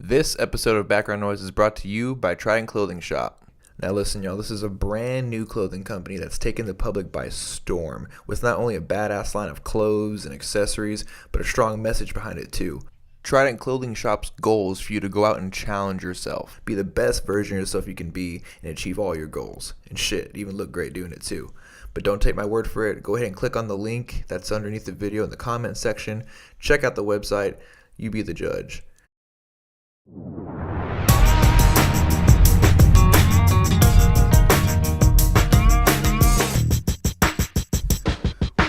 This episode of Background Noise is brought to you by Trident Clothing Shop. Now listen, y'all, this is a brand new clothing company that's taken the public by storm, with not only a badass line of clothes and accessories, but a strong message behind it too. Trident Clothing Shop's goal is for you to go out and challenge yourself, be the best version of yourself you can be, and achieve all your goals. And shit, even look great doing it too. But don't take my word for it. Go ahead and click on the link that's underneath the video in the comment section. Check out the website. You be the judge.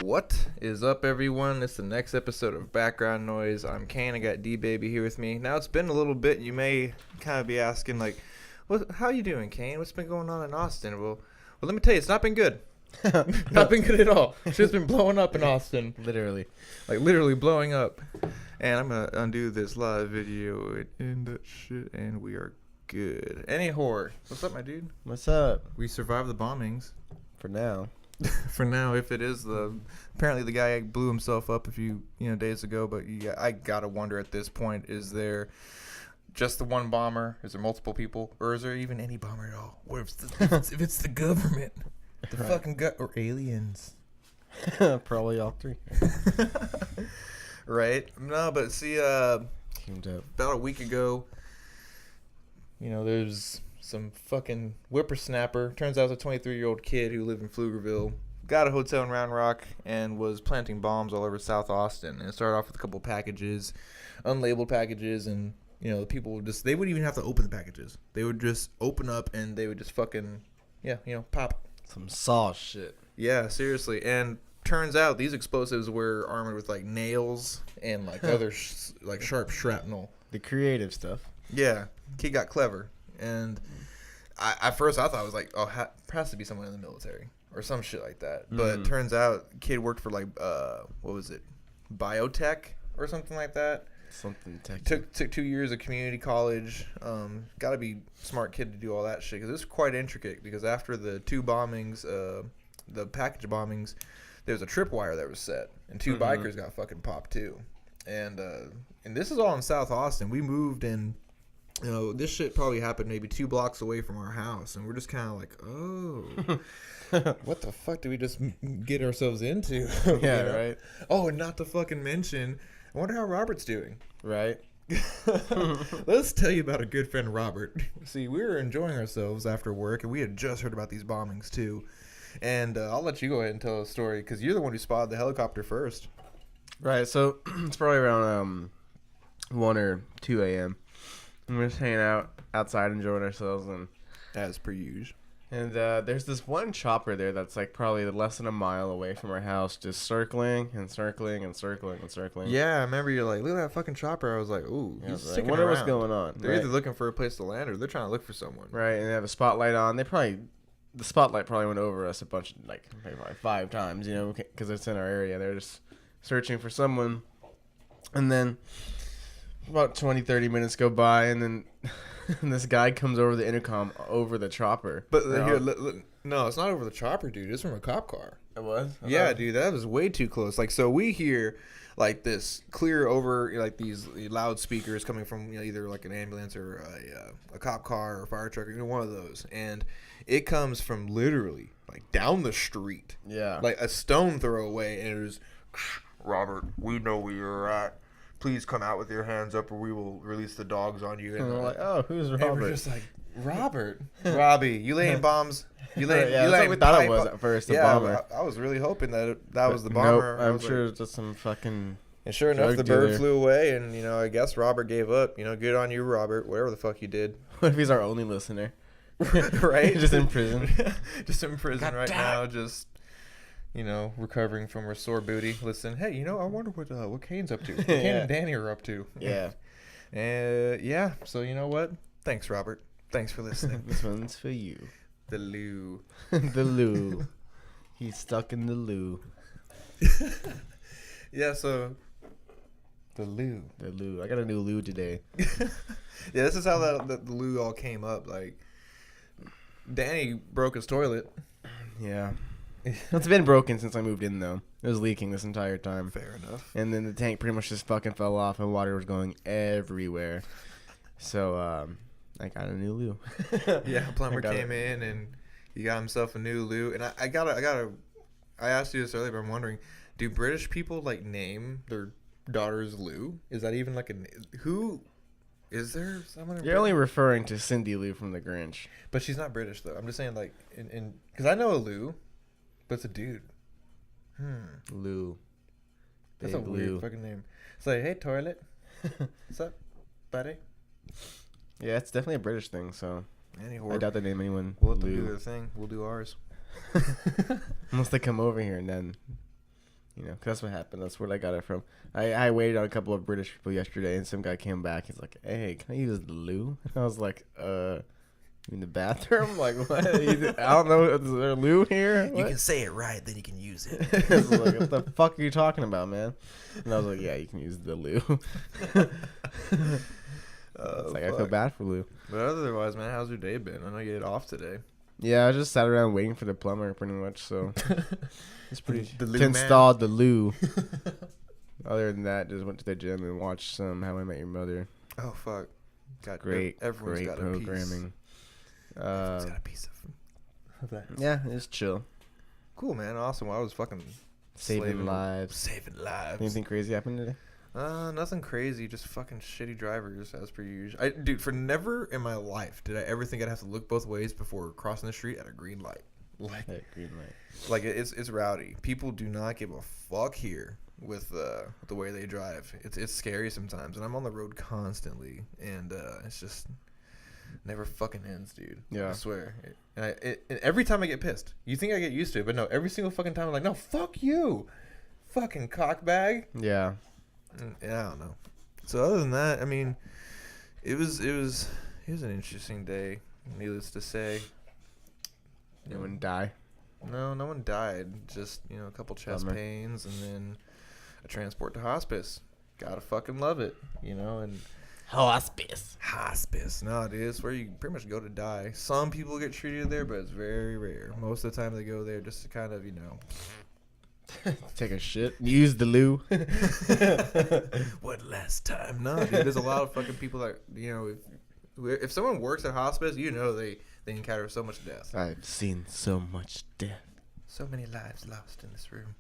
What is up, everyone? It's the next episode of Background Noise. I'm Kane. I got D-Baby here with me. Now, it's been a little bit. You may kind of be asking, like, how you doing, Kane? What's been going on in Austin? Well, let me tell you, it's not been good. Not been good at all. Shit's been blowing up in Austin. Literally blowing up. And I'm going to undo this live video and end that shit, and we are good. Anyhow, what's up, my dude? What's up? We survived the bombings. For now. For now, if it is apparently the guy blew himself up a few days ago, but I gotta wonder at this point, is there just the one bomber? Is there multiple people, or is there even any bomber at all? What if it's the government, the fucking or aliens? Probably all three. Right? No, but see, Teamed up. about a week ago, there's some fucking whippersnapper. Turns out it's a 23-year-old kid who lived in Pflugerville, got a hotel in Round Rock, and was planting bombs all over South Austin. And it started off with a couple packages, unlabeled packages, and the people would they wouldn't even have to open the packages. They would just open up and they would just fucking pop. Some saw shit. Yeah, seriously. And turns out these explosives were armored with like nails and like other like sharp shrapnel. The creative stuff. Yeah, kid got clever. And at first I thought it was like, has to be someone in the military or some shit like that. But turns out kid worked for like what was it, biotech or something like that. Something tech. Took 2 years of community college. Got to be smart kid to do all that shit, because it's quite intricate. Because after the two bombings, the package bombings, there was a tripwire that was set, and two bikers got fucking popped too. And this is all in South Austin. We moved in. This shit probably happened maybe 2 blocks away from our house, and we're just kind of like, oh, what the fuck did we just get ourselves into? Yeah, right. Oh, and not to fucking mention, I wonder how Robert's doing. Right. Let's tell you about a good friend, Robert. See, we were enjoying ourselves after work, and we had just heard about these bombings too. And I'll let you go ahead and tell a story, because you're the one who spotted the helicopter first. Right. So it's probably around 1 or 2 a.m. And we're just hanging out outside, enjoying ourselves, and As per usual. And there's this one chopper there that's like probably less than a mile away from our house, just circling and circling and circling and circling. Yeah, I remember you're like, look at that fucking chopper. I was like, ooh, Yeah, he's I sticking wonder around. what's going on. They're Right. either looking for a place to land, or they're trying to look for someone. Right, and they have a spotlight on. The spotlight probably went over us a bunch, maybe 5 times, because it's in our area. They're just searching for someone. And then about 20, 30 minutes go by, and then this guy comes over the intercom over the chopper. But no, it's not over the chopper, dude. It's from a cop car. It was? Yeah, dude, that was way too close. Like, so we hear like this clear over like these loudspeakers coming from either like an ambulance or a cop car or a fire truck, or one of those, and it comes from literally like down the street. Yeah. Like a stone throw away, and it was, Robert, we know where you're at. Please come out with your hands up, or we will release the dogs on you. And we're like, oh, who's Robert? And we're just like, Robert, Robbie, you laying bombs? You laying? Yeah, you that's laying what we thought pipe it was up? at first. The Yeah, bomber. I was really hoping that was the bomber. Nope, I'm sure it's just some fucking. And sure enough, the dealer. bird flew away, and I guess Robert gave up. Good on you, Robert. Whatever the fuck you did. What if he's our only listener? Right? Just in prison. Just in prison right now. Just recovering from a sore booty. Listen, hey, I wonder what Kane's up to. What Kane and Daniel are up to. Yeah. Yeah. So you know what? Thanks, Robert. Thanks for listening. This one's for you. The loo. The loo. He's stuck in the loo. Yeah, so the loo. The loo. I got a new loo today. Yeah, this is how the loo all came up. Like, Danny broke his toilet. Yeah. It's been broken since I moved in, though. It was leaking this entire time. Fair enough. And then the tank pretty much just fucking fell off and water was going everywhere. So I got a new loo. Yeah, a plumber got came in and he got himself a new loo. And I asked you this earlier, but I'm wondering, do British people like name their daughters Lou? Is that even like who? Is there someone? You're only referring to Cindy Lou from The Grinch. But she's not British though. I'm just saying like because I know a Lou, but it's a dude. Lou. That's a Big weird Lou. fucking name. It's like, hey toilet, what's up, buddy? Yeah, it's definitely a British thing. So Any I doubt they name anyone We'll let them do Lou. their thing. We'll do ours. Unless they come over here and then, you know, 'cause that's what happened. That's where I got it from. I waited on a couple of British people yesterday, and some guy came back. He's like, "Hey, can I use the loo?" And I was like, in the bathroom? Like, what? I don't know. Is there a loo here? You What? can say it right, then you can use it. I was like, what the fuck are you talking about, man? And I was like, yeah, you can use the loo. It's like, I feel bad for Lou. But otherwise, man, how's your day been? I know you had off today. Yeah, I just sat around waiting for the plumber, pretty much. So it's pretty The loo to man. install the loo. Other than that, just went to the gym and watched some How I Met Your Mother. Oh fuck! Got Everyone's got programming. Everyone's got a piece of that. Yeah, it's chill. Cool, man. Awesome. Well, I was fucking Saving lives. Saving lives. Anything crazy happened today? Nothing crazy. Just fucking shitty drivers as per usual. Dude, for never in my life did I ever think I'd have to look both ways before crossing the street at a green light. Like, Green light. like it's rowdy. People do not give a fuck here with the way they drive. It's scary sometimes, and I'm on the road constantly, and it's just never fucking ends, dude. Yeah. I swear. And every time I get pissed, you think I get used to it, but no, every single fucking time I'm like, no, fuck you, fucking cockbag. Yeah. Yeah, I don't know. So other than that, I mean, it was an interesting day, needless to say. No one die. No one died. Just, a couple chest Bummer. pains and then a transport to hospice. Gotta fucking love it, and Hospice. hospice. No, dude, it's where you pretty much go to die. Some people get treated there, but it's very rare. Most of the time they go there just to kind of, Take a shit. Use the loo. what last time? No, dude, there's a lot of fucking people that, if someone works at hospice, they encounter so much death. I've seen so much death. So many lives lost in this room.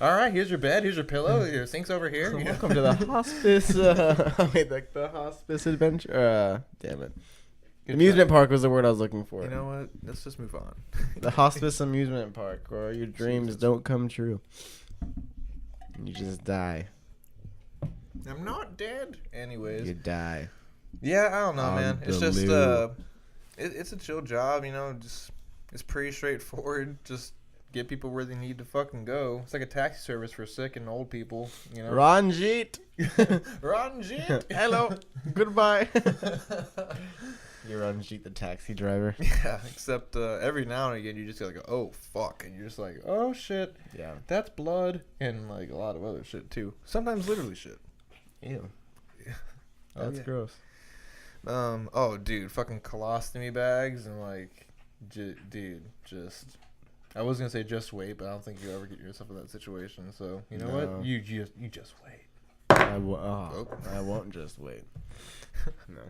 All right, here's your bed. Here's your pillow. Your sink's over here. Welcome to the hospice. Like the hospice adventure. Damn it. Amusement park was the word I was looking for. You know what? Let's just move on. The hospice amusement park, where your dreams Jesus. don't come true. You just die. I'm not dead. Anyways. You die. Yeah, I don't know, On man. It's the just loo. it's a chill job, just it's pretty straightforward. Just get people where they need to fucking go. It's like a taxi service for sick and old people, Ranjit. Ranjit. Hello. Goodbye. You're Ranjit, the taxi driver. Yeah, except every now and again you just gotta go, oh fuck, and you're just like, oh shit, Yeah. that's blood, and like a lot of other shit too. Sometimes literally shit. Ew. Yeah. That's yeah. gross. Oh dude, fucking colostomy bags and like, dude, just. I was gonna say just wait, but I don't think you ever get yourself in that situation. So you know No. what? You just wait. I won't just wait. No.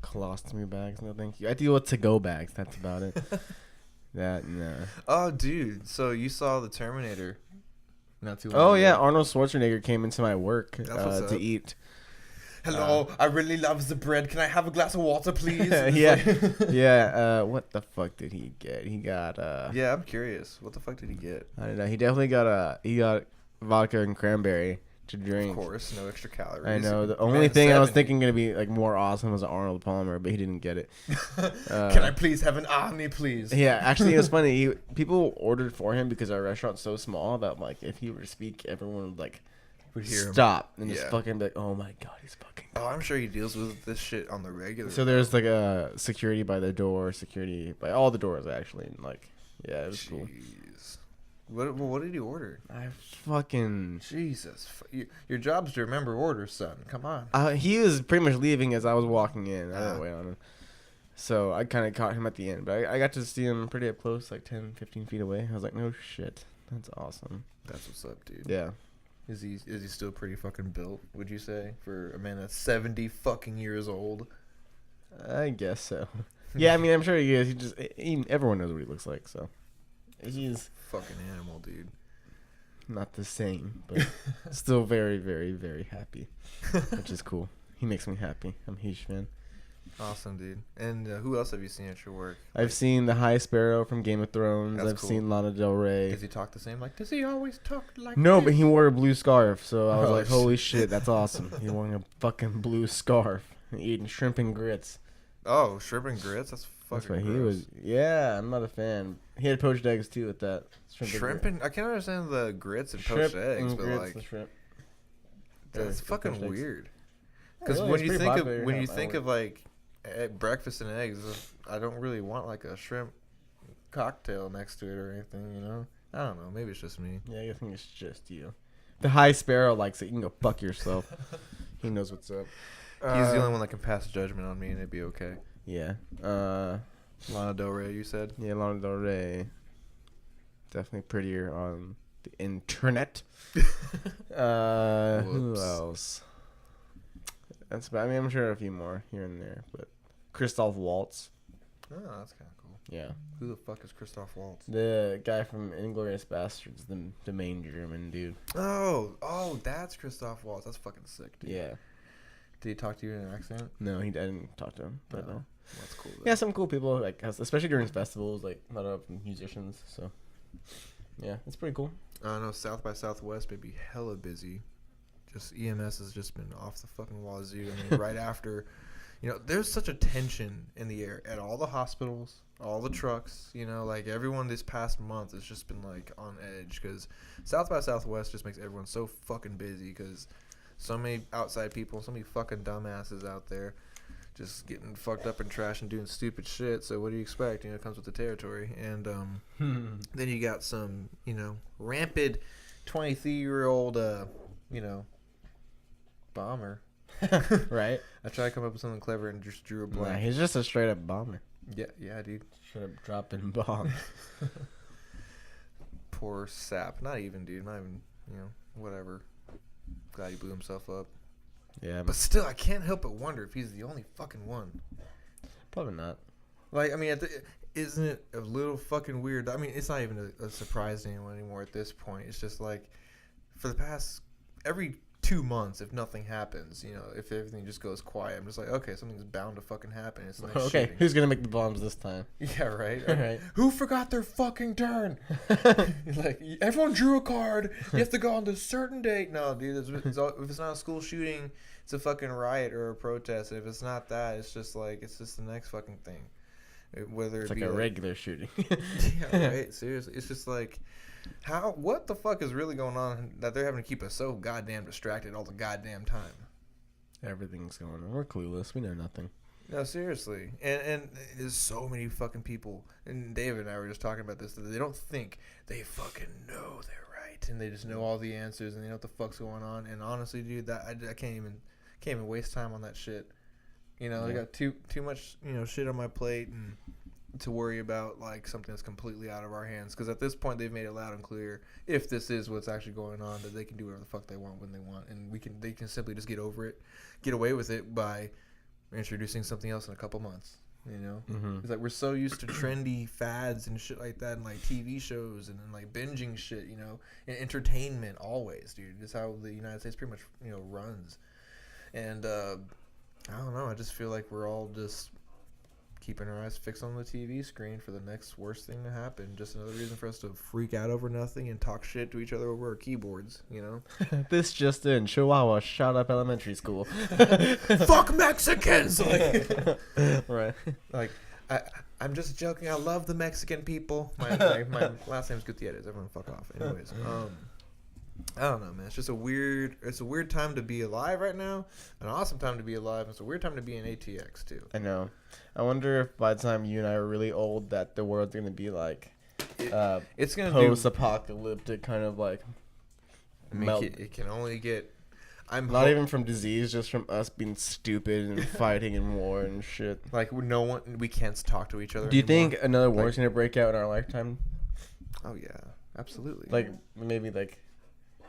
Colostomy bags, no thank you. I deal with to-go bags, that's about it. No. Oh dude, so you saw the Terminator? Not too long Oh ago. yeah, Arnold Schwarzenegger came into my work That's what's to up. eat. Hello, I really love the bread. Can I have a glass of water, please? Yeah. What the fuck did he get? He got Yeah, I'm curious. What the fuck did he get? I don't know. He definitely got vodka and cranberry to drink. Of course, no extra calories. I know. The Man, only thing I was 70. thinking gonna be like more awesome was Arnold Palmer, but he didn't get it. Can I please have an Omni, please? Yeah, actually, it was funny. People ordered for him because our restaurant's so small that like if he were to speak, everyone would like Would hear him. stop and just Yeah. fucking be like, "Oh my god, he's fucking." Oh, I'm sure he deals with this shit on the regular. So there's like a security by the door, security by all the doors actually, and like yeah, it was cool. Jeez. What did he order? I fucking. Jesus. Your job's to remember orders, son. Come on. He was pretty much leaving as I was walking in. I didn't Ah. wait on him. So I kind of caught him at the end. But I got to see him pretty up close, like 10, 15 feet away. I was like, no shit. That's awesome. That's what's up, dude. Yeah. Is he still pretty fucking built, would you say? For a man that's 70 fucking years old? I guess so. Yeah, I mean, I'm sure he is. Everyone knows what he looks like, so he's Fucking animal, dude. not the same, but still very, very, very happy, which is cool. He makes me happy. I'm a huge fan. Awesome, dude. And who else have you seen at your work? I've seen the High Sparrow from Game of Thrones. That's I've cool. seen Lana Del Rey. Does he talk the same? Like, does he always talk like No, this? but he wore a blue scarf, so I was Oh, like, shit. holy shit, that's awesome. He's wearing a fucking blue scarf and eating shrimp and grits. Oh, shrimp and grits? That's That's fucking what gross. he was. Yeah, I'm not a fan. He had poached eggs too with that. Shrimp and... I can't understand the grits and shrimp poached eggs, and but grits like... and shrimp. That's Or fucking poached eggs. weird. Yeah, Because really, when it's you pretty think popular of when here you at think my of like breakfast and eggs, I don't really want like a shrimp cocktail next to it or anything. You know, I don't know. Maybe it's just me. Yeah, I think it's just you. The High Sparrow likes it. You can go fuck yourself. He knows what's up. He's the only one that can pass judgment on me, and it'd be okay. Yeah. Lana Del Rey, you said. Yeah, Lana Del Rey. Definitely prettier on the internet. Who Whoops. else? That's about, I mean, I'm sure a few more here and there, but Christoph Waltz. Oh, that's kind of cool. Yeah. Who the fuck is Christoph Waltz? The guy from Inglourious Bastards, the main German dude. Oh, that's Christoph Waltz. That's fucking sick, dude. Yeah. Did he talk to you in an accent? No, I didn't talk to him, but No. That's cool. Though. yeah, some cool people especially during festivals, like a lot of musicians. So yeah, it's pretty cool. I know South by Southwest may be hella busy. Just EMS has just been off the fucking wazoo. I mean, right after, there's such a tension in the air at all the hospitals, all the trucks. Like everyone this past month has just been like on edge because South by Southwest just makes everyone so fucking busy because so many outside people, so many fucking dumbasses out there. Just getting fucked up and trash and doing stupid shit. So what do you expect? It comes with the territory. And then you got some, rampant 23-year-old, bomber. Right? I tried to come up with something clever and just drew a Nah, blank. he's just a straight up bomber. Yeah, dude. Straight up dropping bombs. Poor sap. Not even, dude. Not even, whatever. Glad he blew himself up. Yeah, But still, I can't help but wonder if he's the only fucking one. probably not. Like, I mean, isn't it a little fucking weird? I mean, it's not even a surprise to anyone anymore at this point. It's just like, for the past, every 2 months, if nothing happens, if everything just goes quiet, I'm just like, okay, something's bound to fucking happen. It's like, Okay, shooting. who's gonna make the bombs this time? Yeah, right? Right. Who forgot their fucking turn? Like, everyone drew a card. You have to go on this certain date. No, dude, if it's not a school shooting, it's a fucking riot or a protest. If it's not that, it's just the next fucking thing. Whether It's it like be a regular shooting. yeah, right. Seriously, it's just like, what the fuck is really going on that they're having to keep us so goddamn distracted all the goddamn time? Everything's going on. We're clueless. We know nothing. No, seriously, and there's so many fucking people. And David and I were just talking about this. That they don't think they fucking know they're right, and they just know all the answers, and they know what the fuck's going on. And honestly, dude, that I can't even waste time on that shit. I got too much shit on my plate and to worry about like something that's completely out of our hands. Because at this point, they've made it loud and clear if this is what's actually going on, that they can do whatever the fuck they want when they want, and they can simply just get over it, get away with it by introducing something else in a couple months. Mm-hmm. It's like we're so used to trendy fads and shit like that, and like TV shows and like binging shit, and entertainment always, dude. It's how the United States pretty much runs. And I don't know. I just feel like we're all just keeping our eyes fixed on the TV screen for the next worst thing to happen. Just another reason for us to freak out over nothing and talk shit to each other over our keyboards, This just in: Chihuahua shot up elementary school. Fuck Mexicans! Right. Like, I'm just joking. I love the Mexican people. My last name's Gutierrez. Everyone fuck off. Anyways, I don't know, man. It's a weird time to be alive right now. An awesome time to be alive. It's a weird time to be in ATX too. I know. I wonder if by the time you and I are really old, that the world's gonna be like It's gonna post-apocalyptic kind of like. Melt. it can only get. Not even from disease, just from us being stupid and fighting in war and shit. Like we can't talk to each other. Do you anymore. think another war is gonna break out in our lifetime? Oh yeah, absolutely. Like maybe like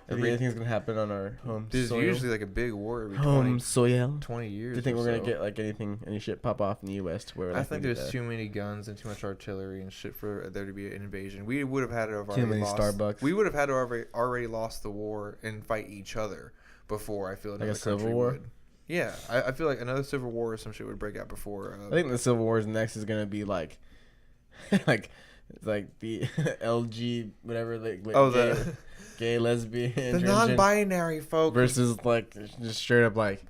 Do you think anything's gonna happen on our home There's soil? usually like a big war every home soil. 20 years. Do you think or we're gonna so. get like any shit pop off in the U.S. to where I think there's too many guns and too much artillery and shit for there to be an invasion. We would have had to have already too many lost. Starbucks? We would have had to have already lost the war and fight each other before I feel Like another a civil country war? would. Yeah, I feel like another civil war or some shit would break out before. I think the Civil War's next is gonna be like, like the LG whatever gay lesbian the non-binary folk versus like just straight up like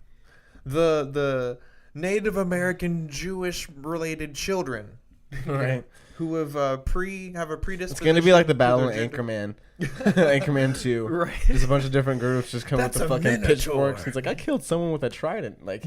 the Native American Jewish related children, right. who have a predisposition. It's gonna be like the to battle their in gender. Anchorman, Anchorman 2. Right. There's a bunch of different groups just come with That's the a fucking minotaur. pitchforks. It's like I killed someone with a trident. Like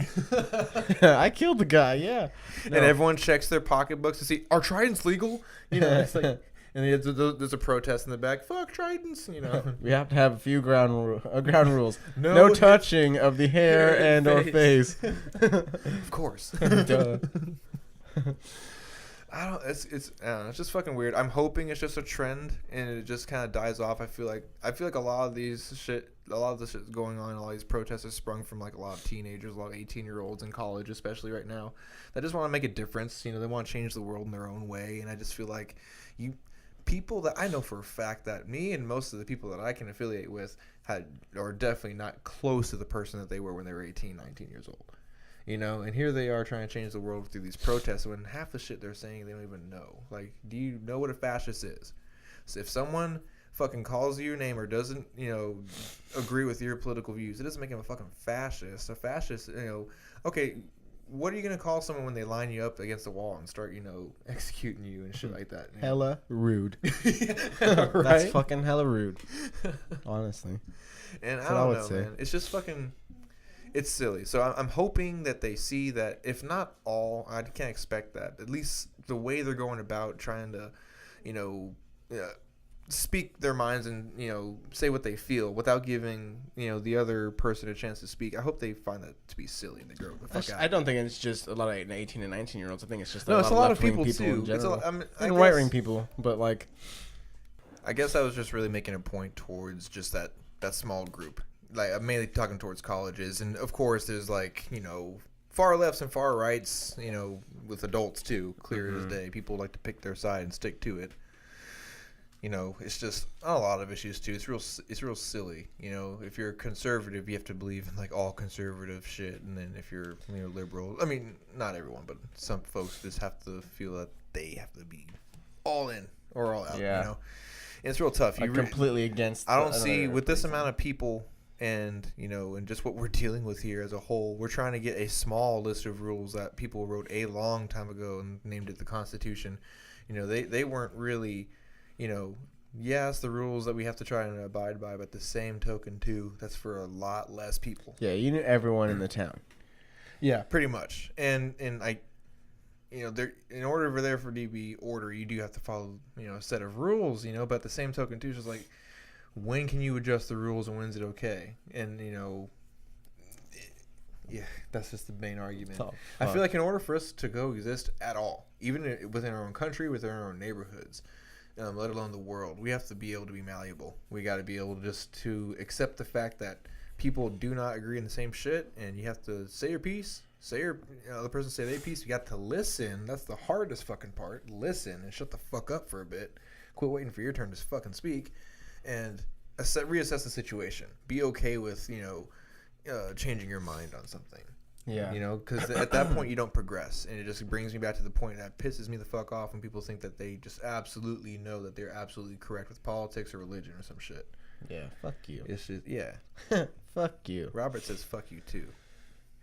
I killed the guy. Yeah. No. And everyone checks their pocketbooks to see, are tridents legal? You know, it's like, and there's a protest in the back. Fuck tridents, you know. We have to have a few ground rules. No No touching of the hair hair and and or face. Of course. Duh. I don't know, it's just fucking weird. I'm hoping it's just a trend and it just kind of dies off. I feel like a lot of the shit going on, all these protests are sprung from like a lot of teenagers, a lot of 18-year-olds in college, especially right now, that just want to make a difference. You know, they want to change the world in their own way, and I just feel like people that I know for a fact that me and most of the people that I can affiliate with are definitely not close to the person that they were when they were 18, 19 years old. You know, and here they are trying to change the world through these protests when half the shit they're saying they don't even know. Like, do you know what a fascist is? So if someone fucking calls you your name or doesn't, you know, agree with your political views, it doesn't make him a fucking fascist. A fascist, you know, okay, what are you going to call someone when they line you up against the wall and start, you know, executing you and shit like that? You know? Hella rude. Right? That's fucking hella rude. Honestly. And That's I what I don't would know, say. man. It's just fucking... It's silly. So I'm hoping that they see that, if not all, I can't expect that. At least the way they're going about trying to, you know, speak their minds and, you know, say what they feel without giving, you know, the other person a chance to speak. I hope they find that to be silly and they grow the fuck out. I don't think it's just a lot of 18 and 19-year-olds. I think it's just No, it's a lot of left-wing people too. in general. And right-wing people, but like... I guess I was just really making a point towards just that small group. Like, I'm mainly talking towards colleges, and of course there's like, you know, far lefts and far rights, you know, with adults too, clear as day. People like to pick their side and stick to it. You know, it's just a lot of issues too. It's real silly. You know, if you're a conservative, you have to believe in like all conservative shit, and then if you're, you know, liberal, I mean, not everyone, but some folks just have to feel that they have to be all in or all out. Yeah. You know, and it's real tough. I'm completely against... I don't see, with this amount of people and, you know, and just what we're dealing with here as a whole, we're trying to get a small list of rules that people wrote a long time ago and named it the Constitution. You know, they weren't really, you know, yes, the rules that we have to try and abide by, but the same token too, that's for a lot less people. Yeah, you knew everyone in the town. Yeah, pretty much. And I, you know, there, in order for there to be order, you do have to follow, you know, a set of rules, you know, but the same token too is just like, when can you adjust the rules and when's it okay? And, you know, yeah, that's just the main argument. I feel like in order for us to coexist at all, even within our own country, within our own neighborhoods, let alone the world, we have to be able to be malleable. We got to be able to accept the fact that people do not agree on the same shit, and you have to say your piece. The person say their piece. You got to listen. That's the hardest fucking part. Listen and shut the fuck up for a bit. Quit waiting for your turn to fucking speak. And reassess the situation. Be okay with, you know, changing your mind on something. Yeah. You know, because at that point you don't progress. And it just brings me back to the point that pisses me the fuck off when people think that they just absolutely know that they're absolutely correct with politics or religion or some shit. Yeah, fuck you. It's just, yeah. Fuck you. Robert says fuck you too.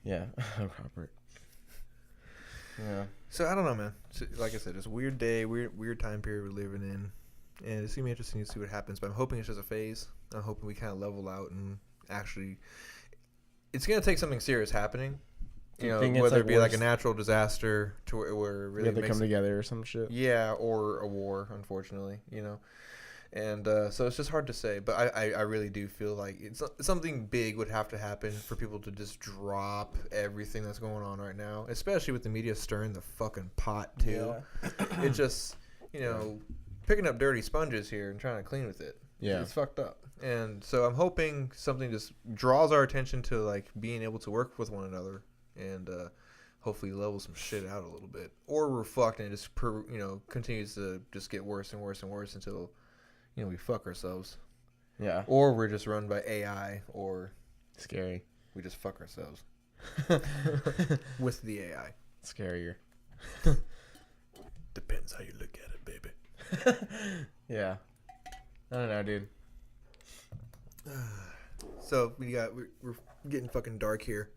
Yeah, Robert. Yeah. So I don't know, man. So, like I said, it's a weird day, weird time period we're living in. And it's going to be interesting to see what happens. But I'm hoping it's just a phase. I'm hoping we kind of level out and actually... It's going to take something serious happening. You know, whether it be like a natural disaster to where it really they come together or some shit. Yeah, or a war, unfortunately, you know. And so it's just hard to say. But I really do feel like something big would have to happen for people to just drop everything that's going on right now. Especially with the media stirring the fucking pot, too. Yeah. It just, you know... Picking up dirty sponges here and trying to clean with it. Yeah. It's fucked up. And so I'm hoping something just draws our attention to like being able to work with one another and hopefully level some shit out a little bit. Or we're fucked and it just continues to just get worse and worse and worse until we fuck ourselves. Yeah. Or we're just run by AI, or Scary. we just fuck ourselves with the AI. Scarier. Depends how you look at it, baby. Yeah. I don't know, dude. So we're getting fucking dark here.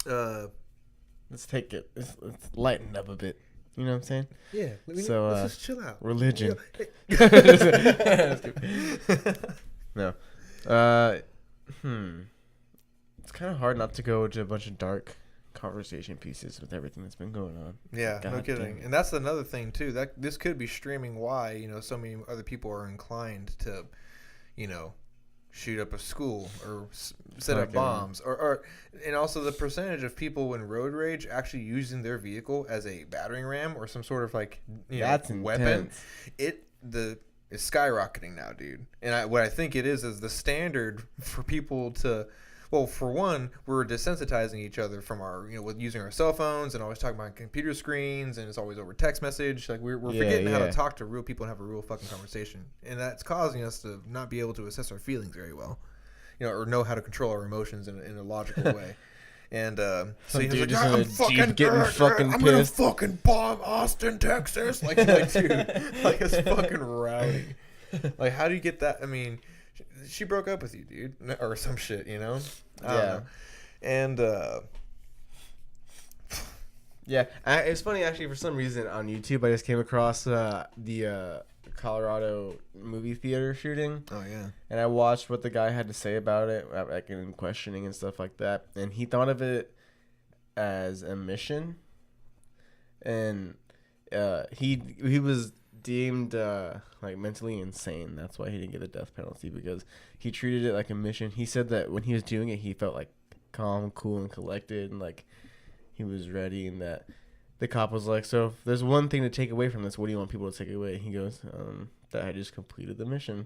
Let's take it. Let's lighten up a bit. You know what I'm saying? Yeah. Let's just chill out. Religion. No. It's kind of hard not to go to a bunch of dark conversation pieces with everything that's been going on. Yeah, God no kidding. damn. And that's another thing too. That this could be streaming why so many other people are inclined to, shoot up a school or set up bombs, and also the percentage of people in road rage actually using their vehicle as a battering ram or some sort of That's weapon. intense. Is skyrocketing now, dude. And what I think it is the standard for people to. Well, for one, we're desensitizing each other from our, with using our cell phones and always talking about computer screens, and it's always over text message. Like we're forgetting how to talk to real people and have a real fucking conversation, and that's causing us to not be able to assess our feelings very well, or know how to control our emotions in a logical way. And so he's like, I'm fucking pissed. I'm gonna fucking bomb Austin, Texas. Like dude, like it's fucking rowdy. Like, how do you get that? I mean. She broke up with you, dude, or some shit, I don't know. And yeah, it's funny actually. For some reason on YouTube, I just came across the Colorado movie theater shooting. Oh yeah. And I watched what the guy had to say about it, like in questioning and stuff like that. And he thought of it as a mission, and he was deemed like mentally insane. That's why he didn't get the death penalty, because he treated it like a mission. He said that when he was doing it, he felt like calm, cool, and collected, and like he was ready. And that the cop was like, "So if there's one thing to take away from this, what do you want people to take away?" He goes, "That I just completed the mission."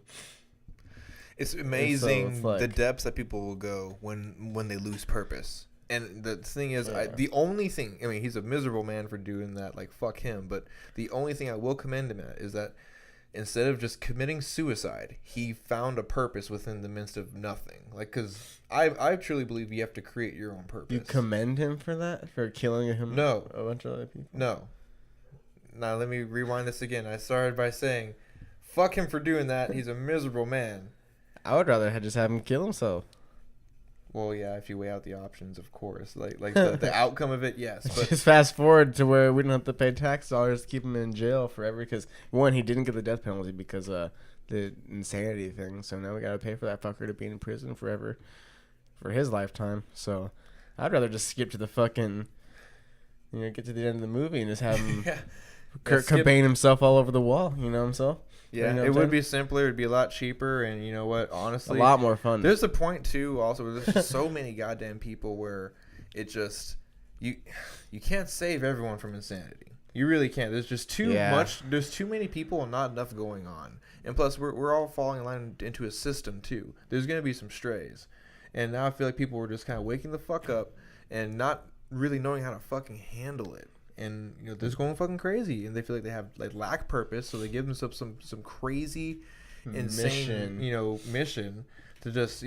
It's amazing the depths that people will go when they lose purpose. And the thing is, the only thing, he's a miserable man for doing that, like, fuck him. But the only thing I will commend him at is that instead of just committing suicide, he found a purpose within the midst of nothing. Like, because I truly believe you have to create your own purpose. You commend him for that? For killing him? No. A bunch of other people? No. Now, let me rewind this again. I started by saying, fuck him for doing that. He's a miserable man. I would rather just have him kill himself. Well, yeah, if you weigh out the options, of course. Like the outcome of it, yes. But just fast forward to where we don't have to pay tax dollars to keep him in jail forever, because, one, he didn't get the death penalty because the insanity thing. So now we got to pay for that fucker to be in prison forever for his lifetime. So I'd rather just skip to the fucking, get to the end of the movie and just have him Kurt Cobain himself all over the wall, himself. Yeah, it would be simpler. It'd be a lot cheaper, and you know what? Honestly, a lot more fun. There's a point too, also, where there's just so many goddamn people where it just you can't save everyone from insanity. You really can't. There's just too much. There's too many people and not enough going on. And plus, we're all falling in line into a system too. There's gonna be some strays, and now I feel like people were just kind of waking the fuck up and not really knowing how to fucking handle it. And they're just going fucking crazy, and they feel like they have lack purpose, so they give themselves some crazy, insane mission to just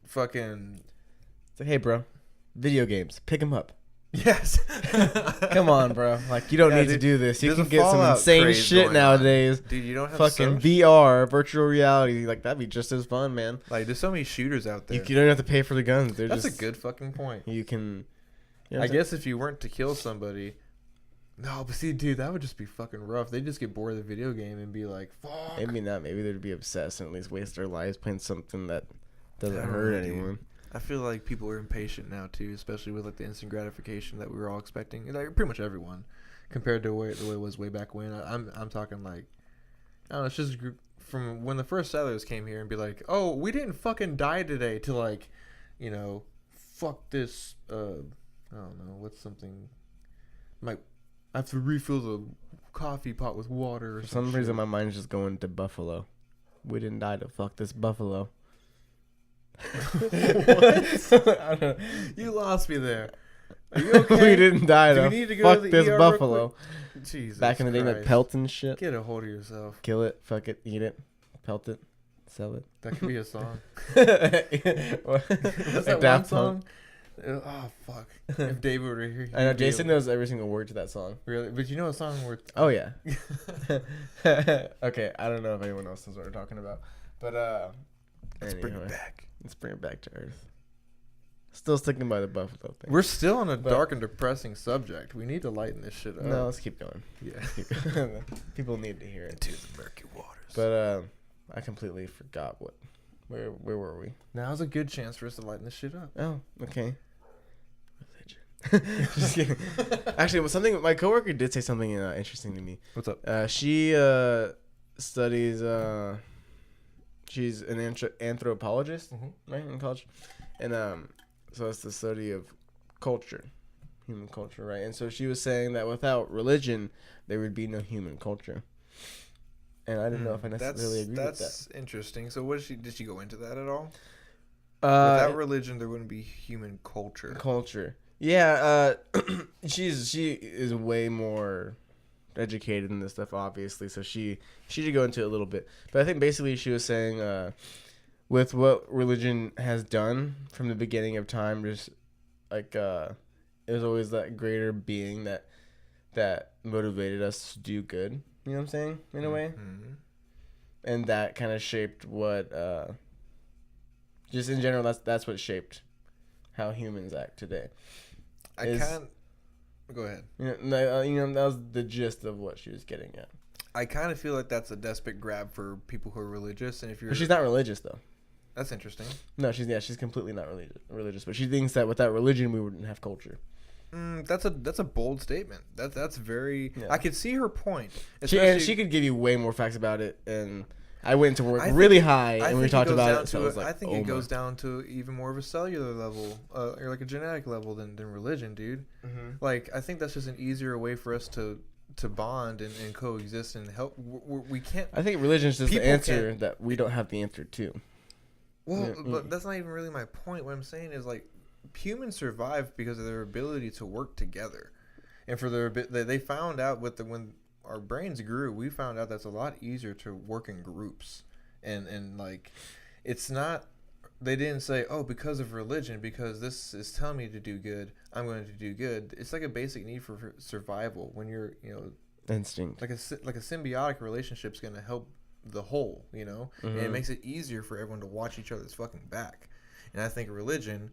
fucking. It's like, hey, bro, video games, pick them up. Yes. Come on, bro. Like, you don't need to do this. You can get some insane shit nowadays. Dude, you don't have fucking VR, virtual reality. Like, that'd be just as fun, man. Like, there's so many shooters out there. You don't have to pay for the guns. That's a good fucking point. You can. I guess if you weren't to kill somebody. No, but see, dude, that would just be fucking rough. They'd just get bored of the video game and be like, fuck. Maybe not. Maybe they'd be obsessed and at least waste their lives playing something that doesn't hurt anyone. I feel like people are impatient now, too, especially with the instant gratification that we were all expecting. Pretty much everyone, compared to the way it was way back when. I'm talking like, I don't know, it's just from when the first settlers came here and be like, oh, we didn't fucking die today, to fuck this, I don't know, what's something, I have to refill the coffee pot with water or something. For some reason, my mind is just going to Buffalo. We didn't die to fuck this buffalo. What? I don't know. You lost me there. Are you okay? We didn't die Do to we need to go fuck to the this ER real buffalo. quick? Jesus Back in the day, like Christ. pelt and shit. Get a hold of yourself. Kill it, fuck it, eat it, pelt it, sell it. That could be a song. What's What's that one song? Oh fuck! If David were here, I know Jason knows every single word to that song. Really, but you know a song where? Oh yeah. Okay, I don't know if anyone else knows what we're talking about, but Let's bring anyway, it back. Let's bring it back to Earth. Still sticking by the buffalo thing. We're still on a dark and depressing subject. We need to lighten this shit up. No, let's keep going. Yeah. People need to hear it. Into the murky waters. But I completely forgot where were we? Now's a good chance for us to lighten this shit up. Oh, okay. Religion. Just kidding. Actually, something my coworker did say something interesting to me. What's up? She studies. She's an anthropologist, right, in college, and so it's the study of culture, human culture, right? And so she was saying that without religion, there would be no human culture. And I don't know if I necessarily agree with that. That's interesting. So what did she go into that at all? Without religion, there wouldn't be human culture. Culture. Yeah, she is way more educated in this stuff, obviously. So she did go into it a little bit. But I think basically she was saying with what religion has done from the beginning of time, just like it was always that greater being that motivated us to do good. You know what I'm saying? In a way. Mm-hmm. And that kind of shaped what just in general that's what shaped how humans act today. Go ahead. You know, that was the gist of what she was getting at. I kind of feel like that's a desperate grab for people who are religious, and if you're, But she's not religious though. That's interesting. No, she's completely not religious. But she thinks that without religion, we wouldn't have culture. That's a bold statement. That's very. Yeah. I could see her point. She could give you way more facts about it, and I went to work really high, and we talked about it. So I was like, I think it goes down to even more of a cellular level, or like a genetic level than religion, dude. Mm-hmm. Like I think that's just an easier way for us to bond and coexist and help. We can't. I think religion is just the answer that we don't have the answer to. Well, but that's not even really my point. What I'm saying is like humans survive because of their ability to work together, and for they found out when our brains grew, we found out that's a lot easier to work in groups, and like it's not. They didn't say, oh, because of religion, because this is telling me to do good, I'm going to do good. It's like a basic need for survival. When you're, instinct, like a symbiotic relationship is going to help the whole, mm-hmm. And it makes it easier for everyone to watch each other's fucking back. And I think religion,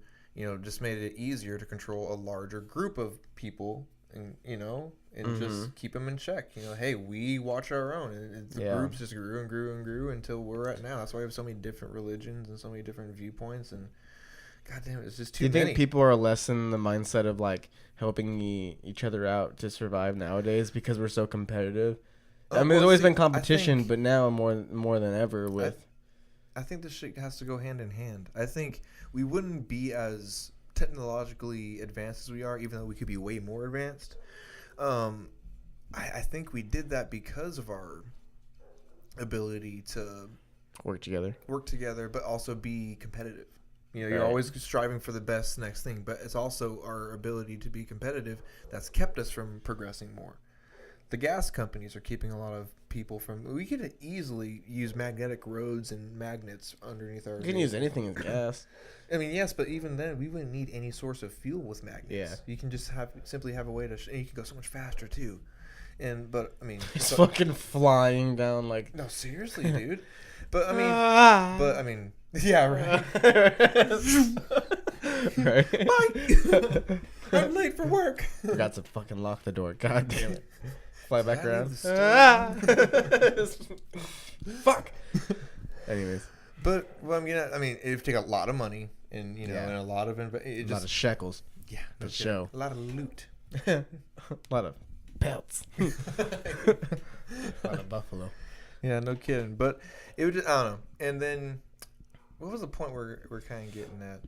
just made it easier to control a larger group of people, and mm-hmm. just keep them in check. Hey, we watch our own, and the groups just grew and grew and grew until we're at now. That's why we have so many different religions and so many different viewpoints, and goddamn, it's just too many. Do you think people are less in the mindset of like helping each other out to survive nowadays because we're so competitive? I mean, there's always been competition, but now more than ever with. I think this shit has to go hand in hand. I think we wouldn't be as technologically advanced as we are, even though we could be way more advanced. I think we did that because of our ability to work together, but also be competitive. You're always striving for the best next thing, but it's also our ability to be competitive that's kept us from progressing more. The gas companies are keeping a lot of people from. We could easily use magnetic roads and magnets underneath our. You can use anything as gas. I mean, yes, but even then, we wouldn't need any source of fuel with magnets. Yeah. You can just simply have a way to. And you can go so much faster too. But I mean, it's fucking flying down like. No, seriously, dude. But I mean, yeah, right. Right. Bye. I'm late for work. Forgot to fucking lock the door. God damn it. Fly back around. Fuck. Anyways. But what I'm getting at, I mean, it would take a lot of money and and a lot of a lot of shekels. Yeah, to show. A lot of loot. A lot of pelts. A lot of buffalo. Yeah, no kidding. But it would just, I don't know. And then what was the point we're kind of getting at?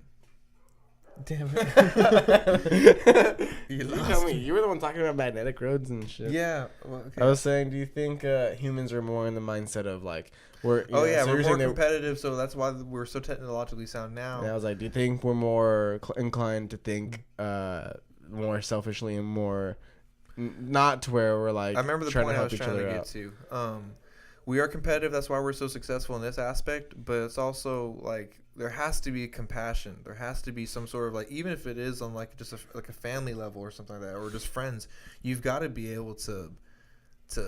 Damn it. You You lost tell me. me. You were the one talking about magnetic roads and shit. Yeah. Well, okay. I was saying, do you think humans are more in the mindset of like, we're Yeah, so we're you're more saying competitive, so that's why we're so technologically sound now. and I was like, do you think we're more inclined to think more selfishly and more not to where we're like I remember the trying point to I help was each trying to other get out? to. We are competitive. That's why we're so successful in this aspect. But it's also like there has to be compassion. There has to be some sort of like, even if it is on like just like a family level or something like that, or just friends, you've got to be able to I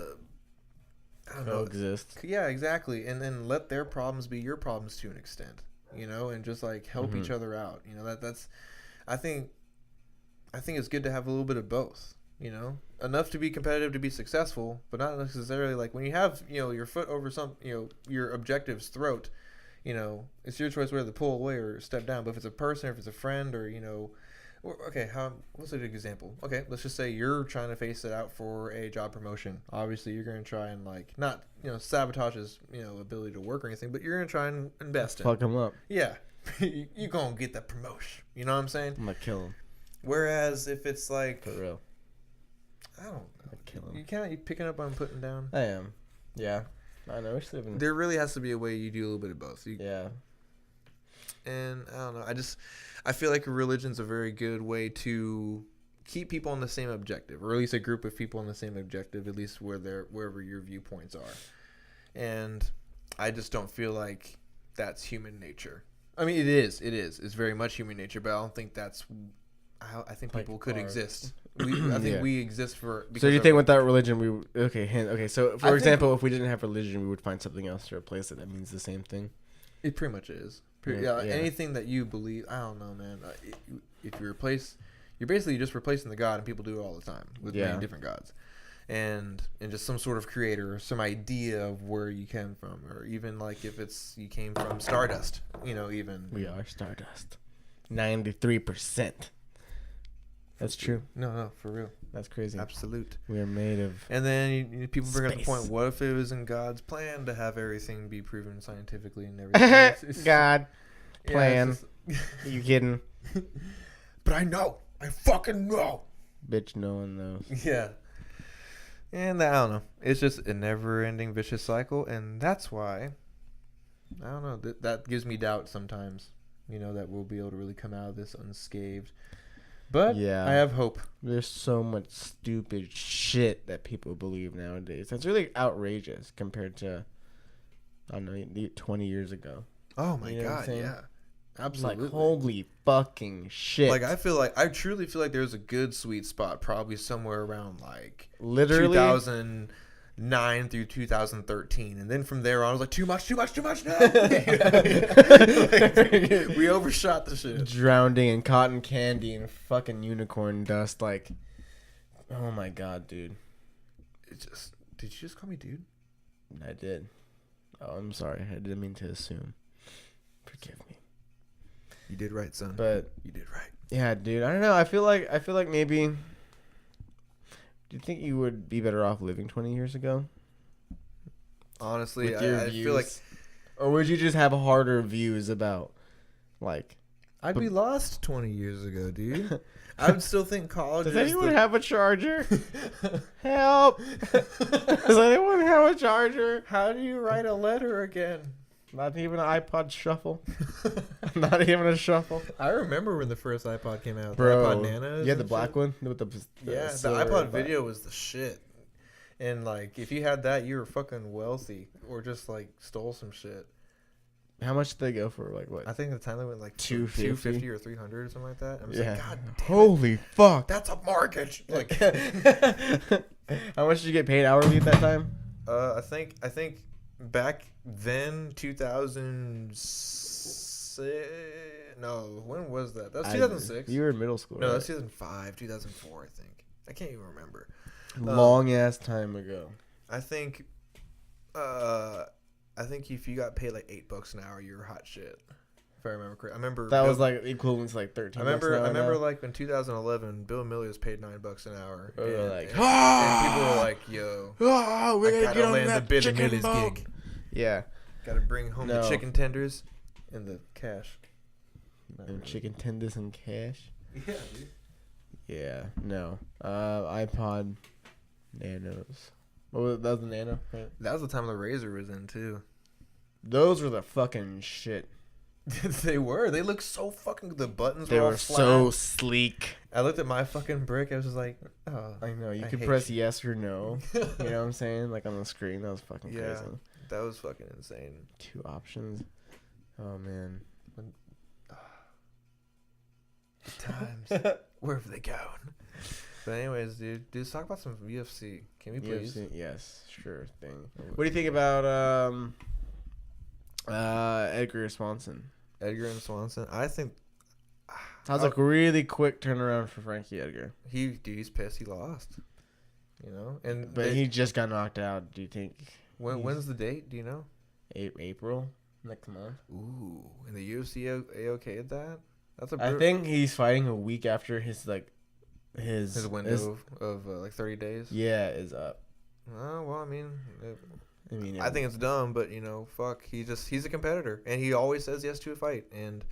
don't know. Coexist. Yeah, exactly. And then let their problems be your problems to an extent, and just like help each other out. That's I think it's good to have a little bit of both. Enough to be competitive to be successful, but not necessarily like when you have, your foot over your objective's throat, it's your choice whether to pull away or step down. But if it's a person, or if it's a friend, or, okay, what's a good example? Okay, let's just say you're trying to face it out for a job promotion. Obviously, you're going to try and like not, sabotage his, ability to work or anything, but you're going to try and invest in. Fuck him up. Yeah, you're going to get that promotion. You know what I'm saying? I'm gonna kill him. Whereas if it's like, For real. I don't know. Kill him. You picking up on putting down? I am. Yeah. I know. We're living. There really has to be a way you do a little bit of both. Yeah. And I don't know. I feel like religion's a very good way to keep people on the same objective, or at least a group of people on the same objective, at least wherever your viewpoints are. And I just don't feel like that's human nature. I mean, it is. It's very much human nature, but I don't think that's. I think people could exist. I think we exist for. So you think without religion we okay? So for example, if we didn't have religion, we would find something else to replace it that means the same thing. It pretty much is. Yeah. Anything that you believe, I don't know, man. If you replace, you're basically just replacing the God, and people do it all the time with many different gods, and just some sort of creator or some idea of where you came from, or even like if it's you came from stardust, even We are stardust. 93%. That's true. No, for real. That's crazy. Absolute. We are made of. And then people bring up the Space. point: what if it was in God's plan to have everything be proven scientifically and everything? God Yeah, plan. You kidding? But I know. I fucking know. Bitch, no one knows. Yeah. And I don't know. It's just a never-ending vicious cycle, and that's why I don't know. That gives me doubt sometimes. That we'll be able to really come out of this unscathed. But Yeah. I have hope. There's so much stupid shit that people believe nowadays. That's really outrageous compared to, I don't know, 20 years ago. Oh my You know what I'm God! saying? Yeah. Absolutely. Like, holy fucking shit. Like I truly feel like there's a good sweet spot, probably somewhere around like literally 2009 through 2013, and then from there on, I was like, too much, no. Like, we overshot the shit. drowning in cotton candy and fucking unicorn dust. Like, oh my God, dude. Did you just call me dude? I did. Oh, I'm sorry. I didn't mean to assume. Forgive me. You did right, son. But You did right. yeah, dude. I don't know. I feel like maybe. Do you think you would be better off living 20 years ago? Honestly, With your I views? feel like Or would you just have harder views about, like... I'd be lost 20 years ago, dude. I would still think college Does is anyone have a charger? Help! Does anyone have a charger? How do you write a letter again? Not even an iPod Shuffle. Not even a shuffle. I remember when the first iPod came out. Bro, The iPod Nanos. you had the and black shit. one with the Yeah, the silver iPod black. Video was the shit. And like, if you had that, you were fucking wealthy, or just like stole some shit. How much did they go for? Like what? I think at the time they went like 250? 250 or 300 or something like that. I'm just Yeah. like, God damn it, Holy fuck! that's a mortgage. Like, How much did you get paid hourly at that time? I think back then 2006. No, when was that? That was 2006. You were in middle school. No, right? that's 2005, 2004. I think. I can't even remember. Long ass time ago. I think if you got paid like $8 an hour, you were hot shit. If I remember correctly. I remember That was like equivalent to like 13. I remember like in 2011, Bill Miller was paid $9 an hour. Oh, and, like, and people were like, "Yo, Oh, we're I gonna gotta get on land the that Bill chicken Miller's boat. gig. Yeah. Gotta bring home No. the chicken tenders and the cash." Them chicken tenders and cash. Yeah, dude. Yeah, no. iPod Nanos. That was the Nano, right? That was the time the Razor was in too. Those were the fucking shit. They were. They looked so fucking. The buttons They were all were flat. so sleek. I looked at my fucking brick. I was just like, oh. I know. You I could hate press you. yes or no. You know what I'm saying? Like on the screen. That was fucking Yeah. crazy. That was fucking insane. 2 options. Oh, man. The times. Where have they gone? But anyways, dude, let's talk about some UFC. Can we please? UFC, yes, sure thing. What do you think about Edgar Swanson? Edgar and Swanson. I think Sounds like a really quick turnaround for Frankie Edgar. he's pissed. He lost. You know, But he just got knocked out. Do you think? When's the date? Do you know? April next month. Ooh, and the UFC okay at that? That's a. I think he's fighting a week after his window of like 30 days. Yeah, is up. Oh well, I mean, I think it's dumb, but you know, fuck, he's a competitor, and he always says yes to a fight, and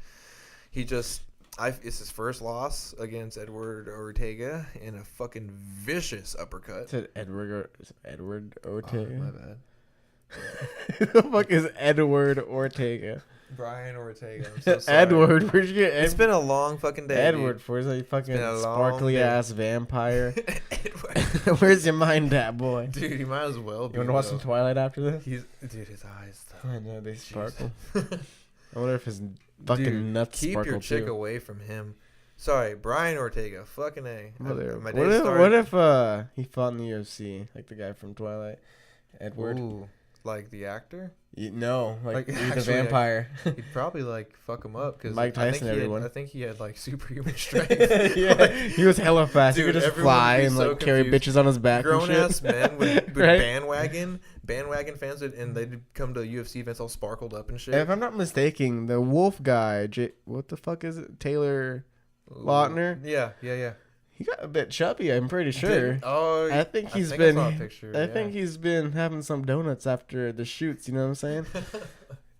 it's his first loss against Edward Ortega in a fucking vicious uppercut. said Edward Ortega. Oh, my bad. Who the fuck is Edward Ortega? Brian Ortega. I'm so sorry. Edward, where'd you get It's been a long fucking day. Edward? Where's that fucking been a long sparkly day. ass vampire? Edward. Where's your mind at, boy? Dude, he might as well be. You want to watch some Twilight after this? Dude, his eyes, though. I know they Jeez. sparkle. I wonder if his fucking Dude, nuts keep sparkle your chick too. away from him. Sorry, Brian Ortega. Fucking A. Brother, My what day if, started. what if he fought in the UFC like the guy from Twilight, Edward? Ooh, like the actor? No, like Like, he's a actually, vampire. He'd probably like fuck him up because Mike Tyson, everyone. I think he had like superhuman strength. Yeah, Like, he was hella fast. dude, he could just everyone would fly be and so like carry confused. bitches on his back. Grown and shit. ass men would Right? bandwagon fans would, and they'd come to UFC events all sparkled up and shit. If I'm not mistaken, the wolf guy, what the fuck is it? Taylor Lautner? Yeah. He got a bit chubby, I'm pretty sure. I think I he's think been I saw a picture, I think he's been having some donuts after the shoots, you know what I'm saying?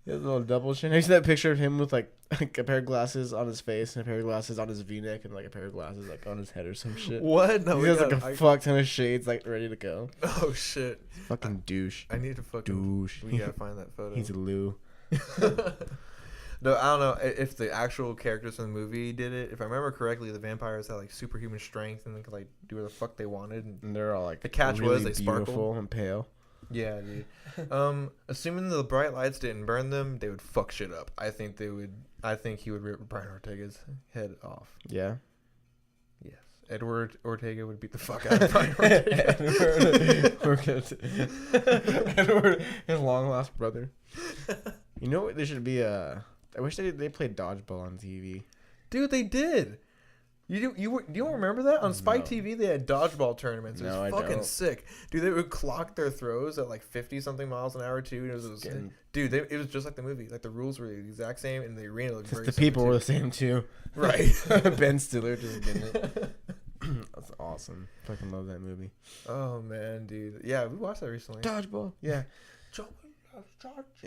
He has a little double chin. Have you seen that picture of him with like a pair of glasses on his face and a pair of glasses on his V-neck and like a pair of glasses like on his head or some shit? What? No, He has like a fuck ton of shades like ready to go. Oh shit! Fucking douche. I need to fucking. Douche. We gotta find that photo. He's a Lou. No, I don't know if the actual characters in the movie did it. If I remember correctly, the vampires had like superhuman strength and they could like do whatever the fuck they wanted. And they're all like The catch really was they beautiful sparkle. and pale. Yeah, dude. Assuming the bright lights didn't burn them, they would fuck shit up. I think he would rip Brian Ortega's head off. Yeah. Yes. Edward Ortega would beat the fuck out of Brian Ortega. Edward, his long lost brother. You know what? There should be a. I wish they played dodgeball on TV. Dude, they did. You don't remember that on Spike No. TV? They had dodgeball tournaments. It was No, I fucking don't. sick, dude. They would clock their throws at like 50 something miles an hour too. It was dude. It was just like the movie. Like the rules were the exact same, and the arena looked very. The similar, people too. were the same too. Right. Ben Stiller just getting it. That's awesome. Fucking love that movie. Oh man, dude. Yeah, we watched that recently. Dodgeball. Yeah.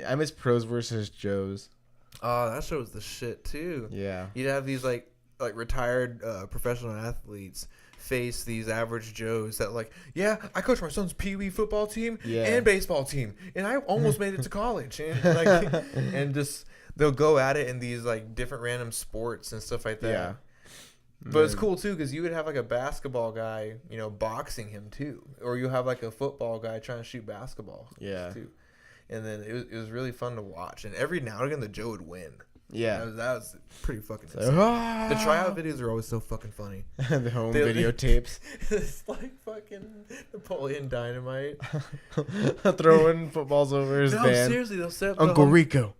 I miss Pros versus Joes. Oh, that show was the shit too. Yeah. You'd have these like retired professional athletes face these average Joes that like, yeah, I coach my son's pee-wee football team and baseball team, and I almost made it to college, and like, and just they'll go at it in these like different random sports and stuff like that. Yeah. But it's cool too because you would have like a basketball guy, you know, boxing him too, or you have like a football guy trying to shoot basketball. Yeah. Too. And then it was really fun to watch, and every now and again the Joe would win. Yeah. That was pretty fucking So, insane. The tryout videos are always so fucking funny. the home They- videotapes. It's like fucking Napoleon Dynamite. Throwing footballs over his No, band. seriously, they'll set up Uncle Rico.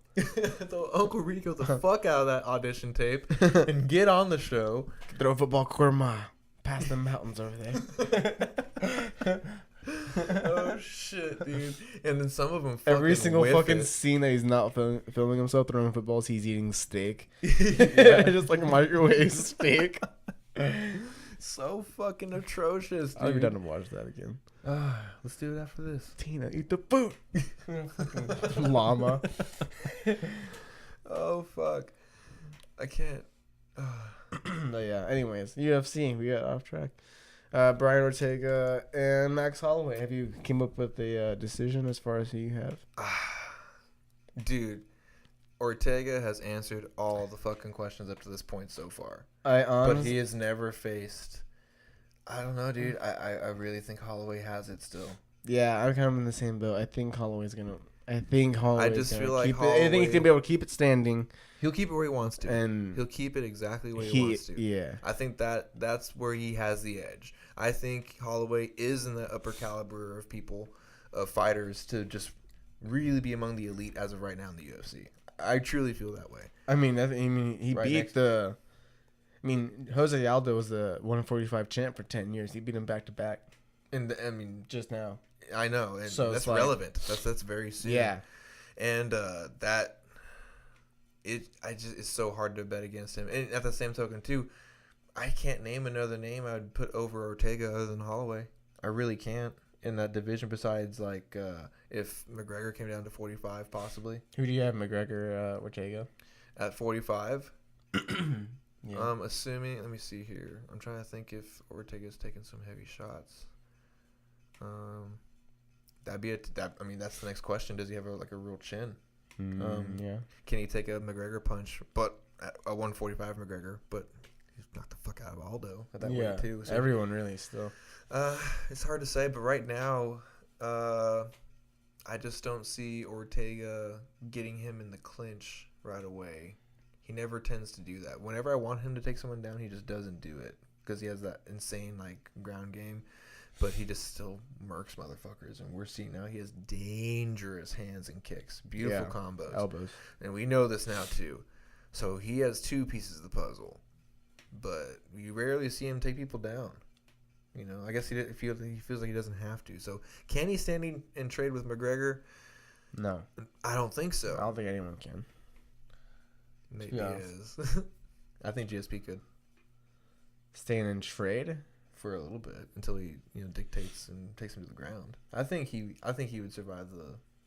they'll Uncle Rico the fuck out of that audition tape and get on the show. Throw a football quarter mile past the mountains over there. Oh shit, dude! And then some of them Every fucking single whiff fucking it. scene that he's not filming himself throwing footballs, he's eating steak. Yeah. Just like microwave steak. So fucking atrocious, dude. I'll be done to watch that again. Let's do it after this. Tina, eat the food. Llama. Oh fuck. I can't. But yeah, anyways, UFC, we got off track. Brian Ortega and Max Holloway. Have you came up with a decision as far as who you have? Dude, Ortega has answered all the fucking questions up to this point so far. But he has never faced. I don't know, dude. I really think Holloway has it still. Yeah, I'm kind of in the same boat. I think Holloway's gonna. I think Holloway's I just gonna feel like keep it. I think he's gonna be able to keep it standing. He'll keep it where he wants to, and he'll keep it exactly where he wants to. Yeah, I think that's where he has the edge. I think Holloway is in the upper caliber of people, of fighters, to just really be among the elite as of right now in the UFC. I truly feel that way. I mean, he Right beat next- the. I mean, Jose Aldo was the 145 champ for 10 years. He beat him back to back And I mean, just now. I know, and So that's it's like- relevant. That's very soon. Yeah, And it's so hard to bet against him. And at the same token, too, I can't name another name I would put over Ortega other than Holloway. I really can't in that division. Besides, like, if McGregor came down to 45, possibly who do you have? McGregor, Ortega. at 45. Yeah. Assuming, let me see here. I'm trying to think if Ortega's taking some heavy shots. That'd be it. I mean, that's the next question. Does he have a real chin? Yeah. Can he take a McGregor punch? But at a 145 McGregor, but he's knocked the fuck out of Aldo at that weight too. So, Everyone really still. it's hard to say, but right now, I just don't see Ortega getting him in the clinch right away. He never tends to do that. Whenever I want him to take someone down, he just doesn't do it because he has that insane ground game. But he just still murks motherfuckers, and we're seeing now he has dangerous hands and kicks, beautiful combos, Elbows. and we know this now too. So he has two pieces of the puzzle, but you rarely see him take people down. You know, I guess he feels like he doesn't have to. So can he stand and trade with McGregor? No, I don't think so. I don't think anyone can. Maybe Yeah. he is. I think GSP could Staying in trade. for a little bit until he dictates and takes him to the ground. I think he would survive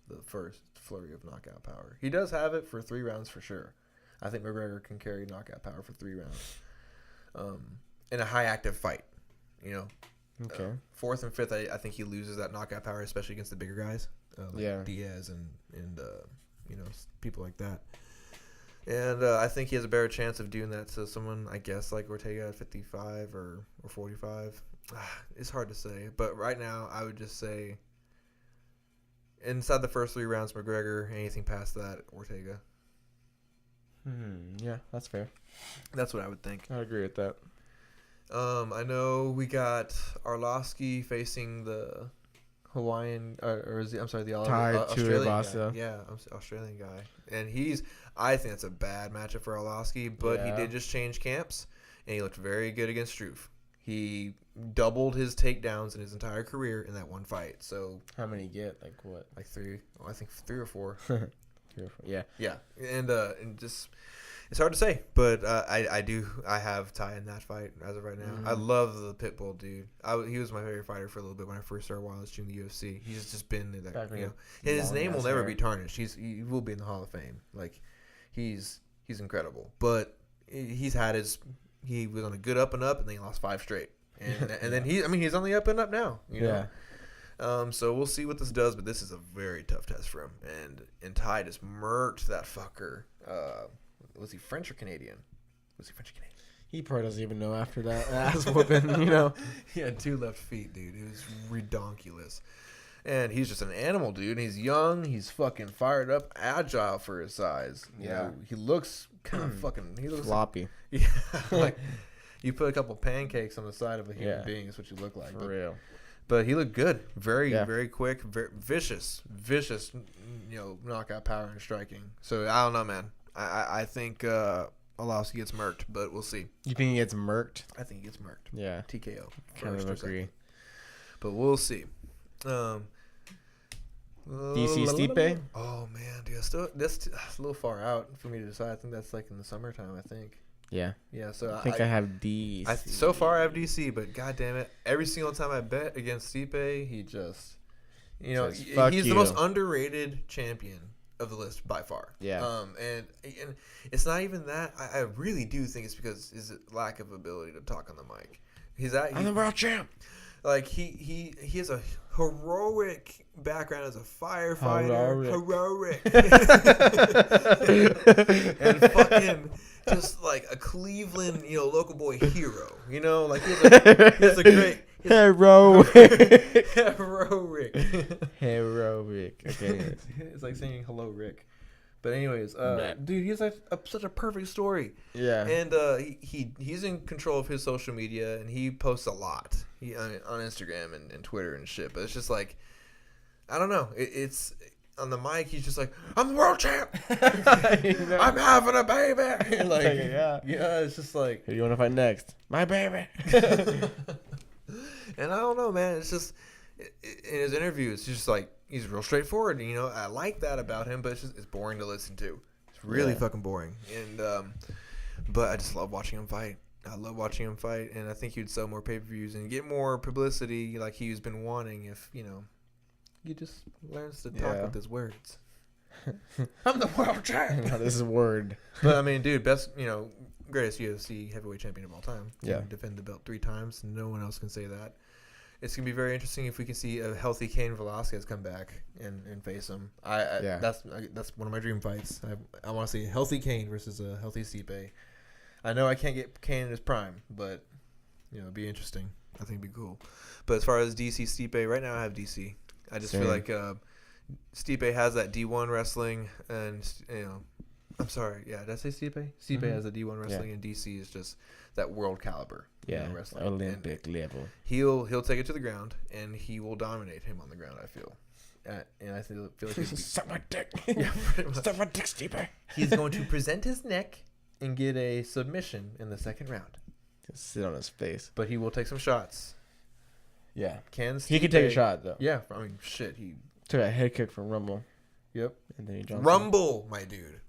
the first flurry of knockout power. He does have it for 3 rounds for sure. I think McGregor can carry knockout power for 3 rounds. In a high active fight, Okay. 4th and 5th, I think he loses that knockout power, especially against the bigger guys, like Diaz and people like that. And I think he has a better chance of doing that to someone, I guess, like Ortega at 55 or 45. It's hard to say. But right now, I would just say inside the first 3 rounds, McGregor. Anything past that, Ortega. Yeah, that's fair. That's what I would think. I agree with that. I know we got Arlovsky facing the Hawaiian, or is he, I'm sorry, the Australian Tuivasa. guy. Yeah, Australian guy. And I think that's a bad matchup for Arlovsky, but he did just change camps, and he looked very good against Struve. He doubled his takedowns in his entire career in that one fight. So How many get? Like what? like 3, I think 3 or 4. 3 or 4. Yeah. Yeah, and just it's hard to say, but I have Ty in that fight as of right now. I love the Pitbull dude. He was my favorite fighter for a little bit when I first started watching the UFC. He's just been in that, his name will never be tarnished. He will be in the Hall of Fame. Like he's incredible, but he was on a good up and up, and then he lost 5 straight, and then he's on the up and up now. So we'll see what this does, but this is a very tough test for him. And Ty just murked that fucker. Was he French or Canadian? Was he French or Canadian? He probably doesn't even know after that ass whooping, He had 2 left feet, dude. It was redonkulous. And he's just an animal, dude. And he's young. He's fucking fired up, agile for his size. You know, he looks kind of fucking... He looks floppy. Yeah, like you put a couple pancakes on the side of a human being is what you look like. For real. But he looked good. Very quick. Very vicious, knockout power and striking. So, I don't know, man. I think Arlovsky gets murked, but we'll see. You think he gets murked? I think he gets murked. Yeah. TKO. Kind of agree. But we'll see. DC Stipe? Oh, man. Dude, that's a little far out for me to decide. I think that's like in the summertime, I think. Yeah. Yeah, so I think I have DC. So far, I have DC, but god damn it, every single time I bet against Stipe, he just, Says, he's "Fuck the you." most underrated champion of the list by far. Yeah. And it's not even that. I really do think it's because his lack of ability to talk on the mic. I'm the world champ. Like he has a heroic background as a firefighter. Heroic. And fucking just like a Cleveland, local boy hero. Like he has a great Heroic. heroic. Okay, it's like saying hello, Rick. But anyways, dude, he's like such a perfect story. Yeah. And he's in control of his social media, and he posts a lot on Instagram and Twitter and shit. But it's just like, I don't know. It's on the mic. He's just like, I'm the world champ. I'm having a baby. Like, yeah. It's just like, who do you want to fight next? My baby. And I don't know, man. It's just in his interviews, it's just like he's real straightforward. I like that about him, but it's boring to listen to. It's really fucking boring. And but I just love watching him fight. I love watching him fight, and I think he would sell more pay-per-views and get more publicity like he's been wanting if he just learns to talk with his words. I'm the world champ. This is a word. But I mean, dude, best greatest UFC heavyweight champion of all time. Yeah. Defend the belt 3 times. No one else can say that. It's gonna be very interesting if we can see a healthy Cain Velasquez come back and face him. That's one of my dream fights. I want to see a healthy Cain versus a healthy Stipe. I know I can't get Cain in his prime, but it'd be interesting. I think it'd be cool. But as far as DC Stipe, right now I have DC. I just feel like Stipe has that D1 wrestling, and I'm sorry, yeah, did I say Stipe? Stipe has a D1 wrestling, and DC is just that world caliber. Wrestling. Olympic level. He'll take it to the ground, and he will dominate him on the ground, I feel. And I feel like he's suck my dick. Yeah, pretty much. Suck my dick, Stipe. He's going to present his neck and get a submission in the second round. Just sit on his face. But he will take some shots. Yeah. He could take a shot, though. Yeah, I mean, shit. He took a head kick from Rumble. Yep. And then he jumped. Rumble, my dude.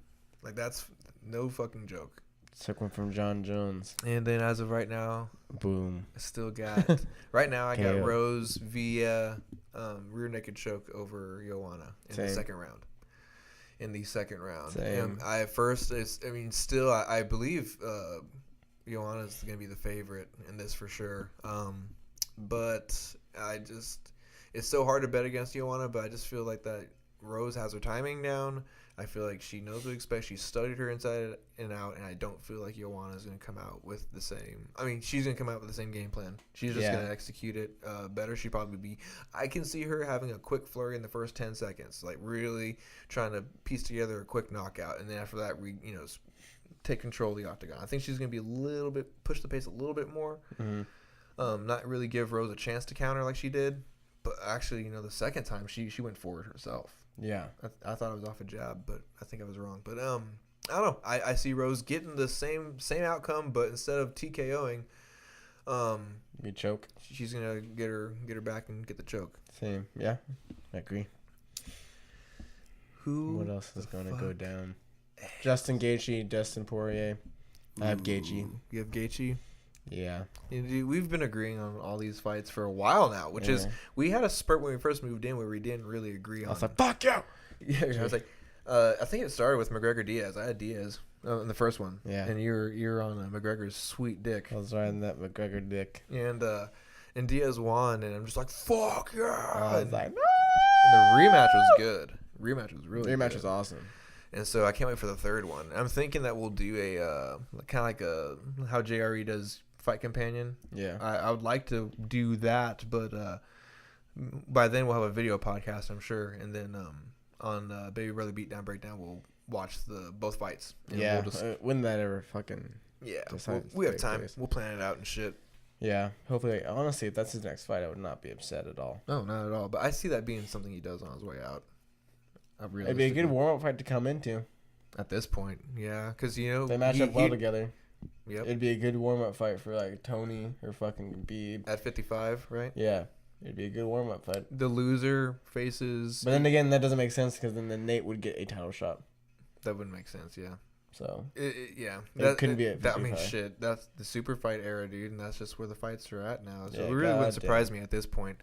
Like, that's no fucking joke. Took one from John Jones. And then as of right now, boom. I still got right now I got Rose via rear naked choke over Joanna in the second round. Same. I believe Joanna is going to be the favorite in this for sure. But it's so hard to bet against Joanna, but I just feel like that Rose has her timing down. I feel like she knows what to expect. She studied her inside and out, and I don't feel like Joanna is going to come out with the same. I mean, she's going to come out with the same game plan. She's just going to execute it better. She probably be. I can see her having a quick flurry in the first 10 seconds, like really trying to piece together a quick knockout, and then after that, take control of the octagon. I think she's going to be push the pace a little bit more. Mm-hmm. Not really give Rose a chance to counter like she did, but actually, the second time she went forward herself. Yeah, I thought I was off a jab, but I think I was wrong. But I don't know. I see Rose getting the same outcome, but instead of TKOing, you choke. She's gonna get her back and get the choke. Same. Yeah, I agree. What else is gonna go down? Justin Gaethje, Dustin Poirier. I have Gaethje. You have Gaethje. Yeah. We've been agreeing on all these fights for a while now, which is, we had a spurt when we first moved in where we didn't really agree on. I was like, fuck you! Yeah, I was like, I think it started with McGregor Diaz. I had Diaz in the first one. Yeah. And you're on McGregor's sweet dick. I was riding that McGregor dick. And Diaz won, and I'm just like, fuck yeah! I was like, no! And the rematch was good. Rematch was really good. Rematch was awesome. And so I can't wait for the third one. I'm thinking that we'll do a kind of like how JRE does Fight Companion. Yeah. I would like to do that, but by then we'll have a video podcast, I'm sure. And then on Baby Brother Beatdown Breakdown, we'll watch both fights. Yeah. When that ever fucking... Yeah. We have time. We'll plan it out and shit. Yeah. Hopefully, honestly, if that's his next fight, I would not be upset at all. No, not at all. But I see that being something he does on his way out. It'd be a good warm-up fight to come into. At this point, yeah. Because, they match up well together. Yep. It'd be a good warm-up fight for, like, Tony or fucking Beeb. At 55, right? Yeah. It'd be a good warm-up fight. The loser faces... But then again, that doesn't make sense because then Nate would get a title shot. That wouldn't make sense, yeah. So... yeah. It couldn't be at 55. I mean, shit. That's the super fight era, dude, and that's just where the fights are at now. So it really wouldn't surprise me at this point.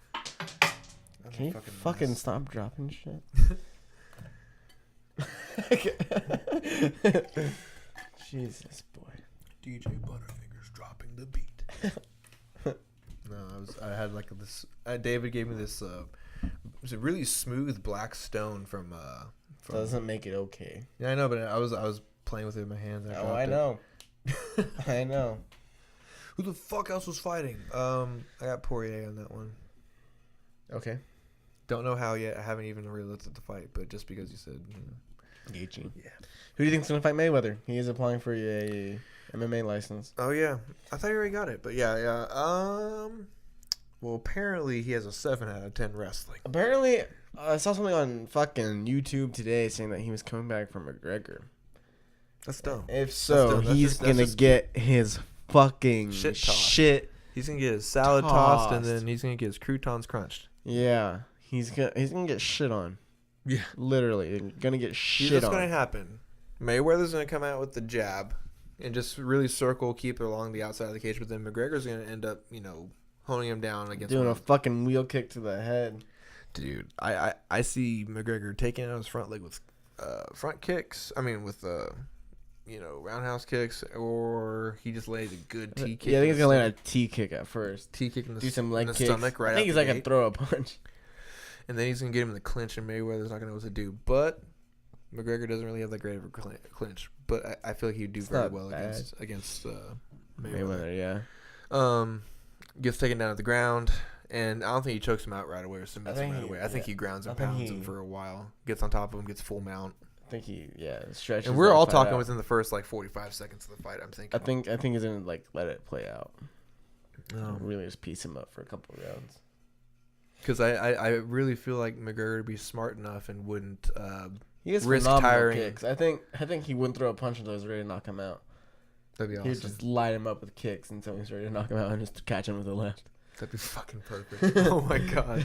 Can you fucking stop dropping shit? Jesus, boy. DJ Butterfingers dropping the beat. No, I had like this. David gave me this. It was a really smooth black stone from. Doesn't make it okay. Yeah, I know, but I was playing with it in my hands. And I know. I know. Who the fuck else was fighting? I got Poirier on that one. Okay. Don't know how yet. I haven't even really looked at the fight, but just because you said, Gaethje. Yeah. Who do you think's gonna fight Mayweather? He is applying for a MMA license. Oh yeah, I thought you already got it, but yeah. Well, apparently he has a 7 out of 10 wrestling. Apparently, I saw something on fucking YouTube today saying that he was coming back from McGregor. That's dumb. If so, That's he's gonna get his fucking Shit tossed. shit. He's gonna get his salad tossed, and then he's gonna get his croutons crunched. Yeah, he's gonna get shit on. Yeah, Literally, gonna get shit that's on. gonna happen. Mayweather's gonna come out with the jab, and just really circle, keep it along the outside of the cage. But then McGregor's gonna end up, honing him down against Doing a fucking wheel kick to the head. Dude, I see McGregor taking out his front leg with front kicks. I mean, with roundhouse kicks, or he just lays a good T kick. Yeah, I think he's gonna land a T kick at first. T kick in the Do some leg in the kicks. stomach right I think he's out like the a gate. throw a punch. And then he's gonna get him in the clinch, and Mayweather's not gonna know what to do. But McGregor doesn't really have that great of a clinch. But I feel like he'd do It's very not well bad. against Mayweather, yeah. Gets taken down to the ground, and I don't think he chokes him out right away or submits him right away. I think yeah. he grounds and I think pounds him for a while, gets on top of him, gets full mount. I think he stretches. And we're that all fight talking out. within the first 45 seconds of the fight. I'm thinking. I think he's gonna let it play out. Oh. Really just piece him up for a couple of rounds. Because I really feel like McGregor would be smart enough and wouldn't He has risk phenomenal tiring. kicks. I think he wouldn't throw a punch until he's ready to knock him out. That'd be He'd awesome. just light him up with kicks until he's ready to knock him out and just catch him with the left. That'd be fucking perfect. Oh my god,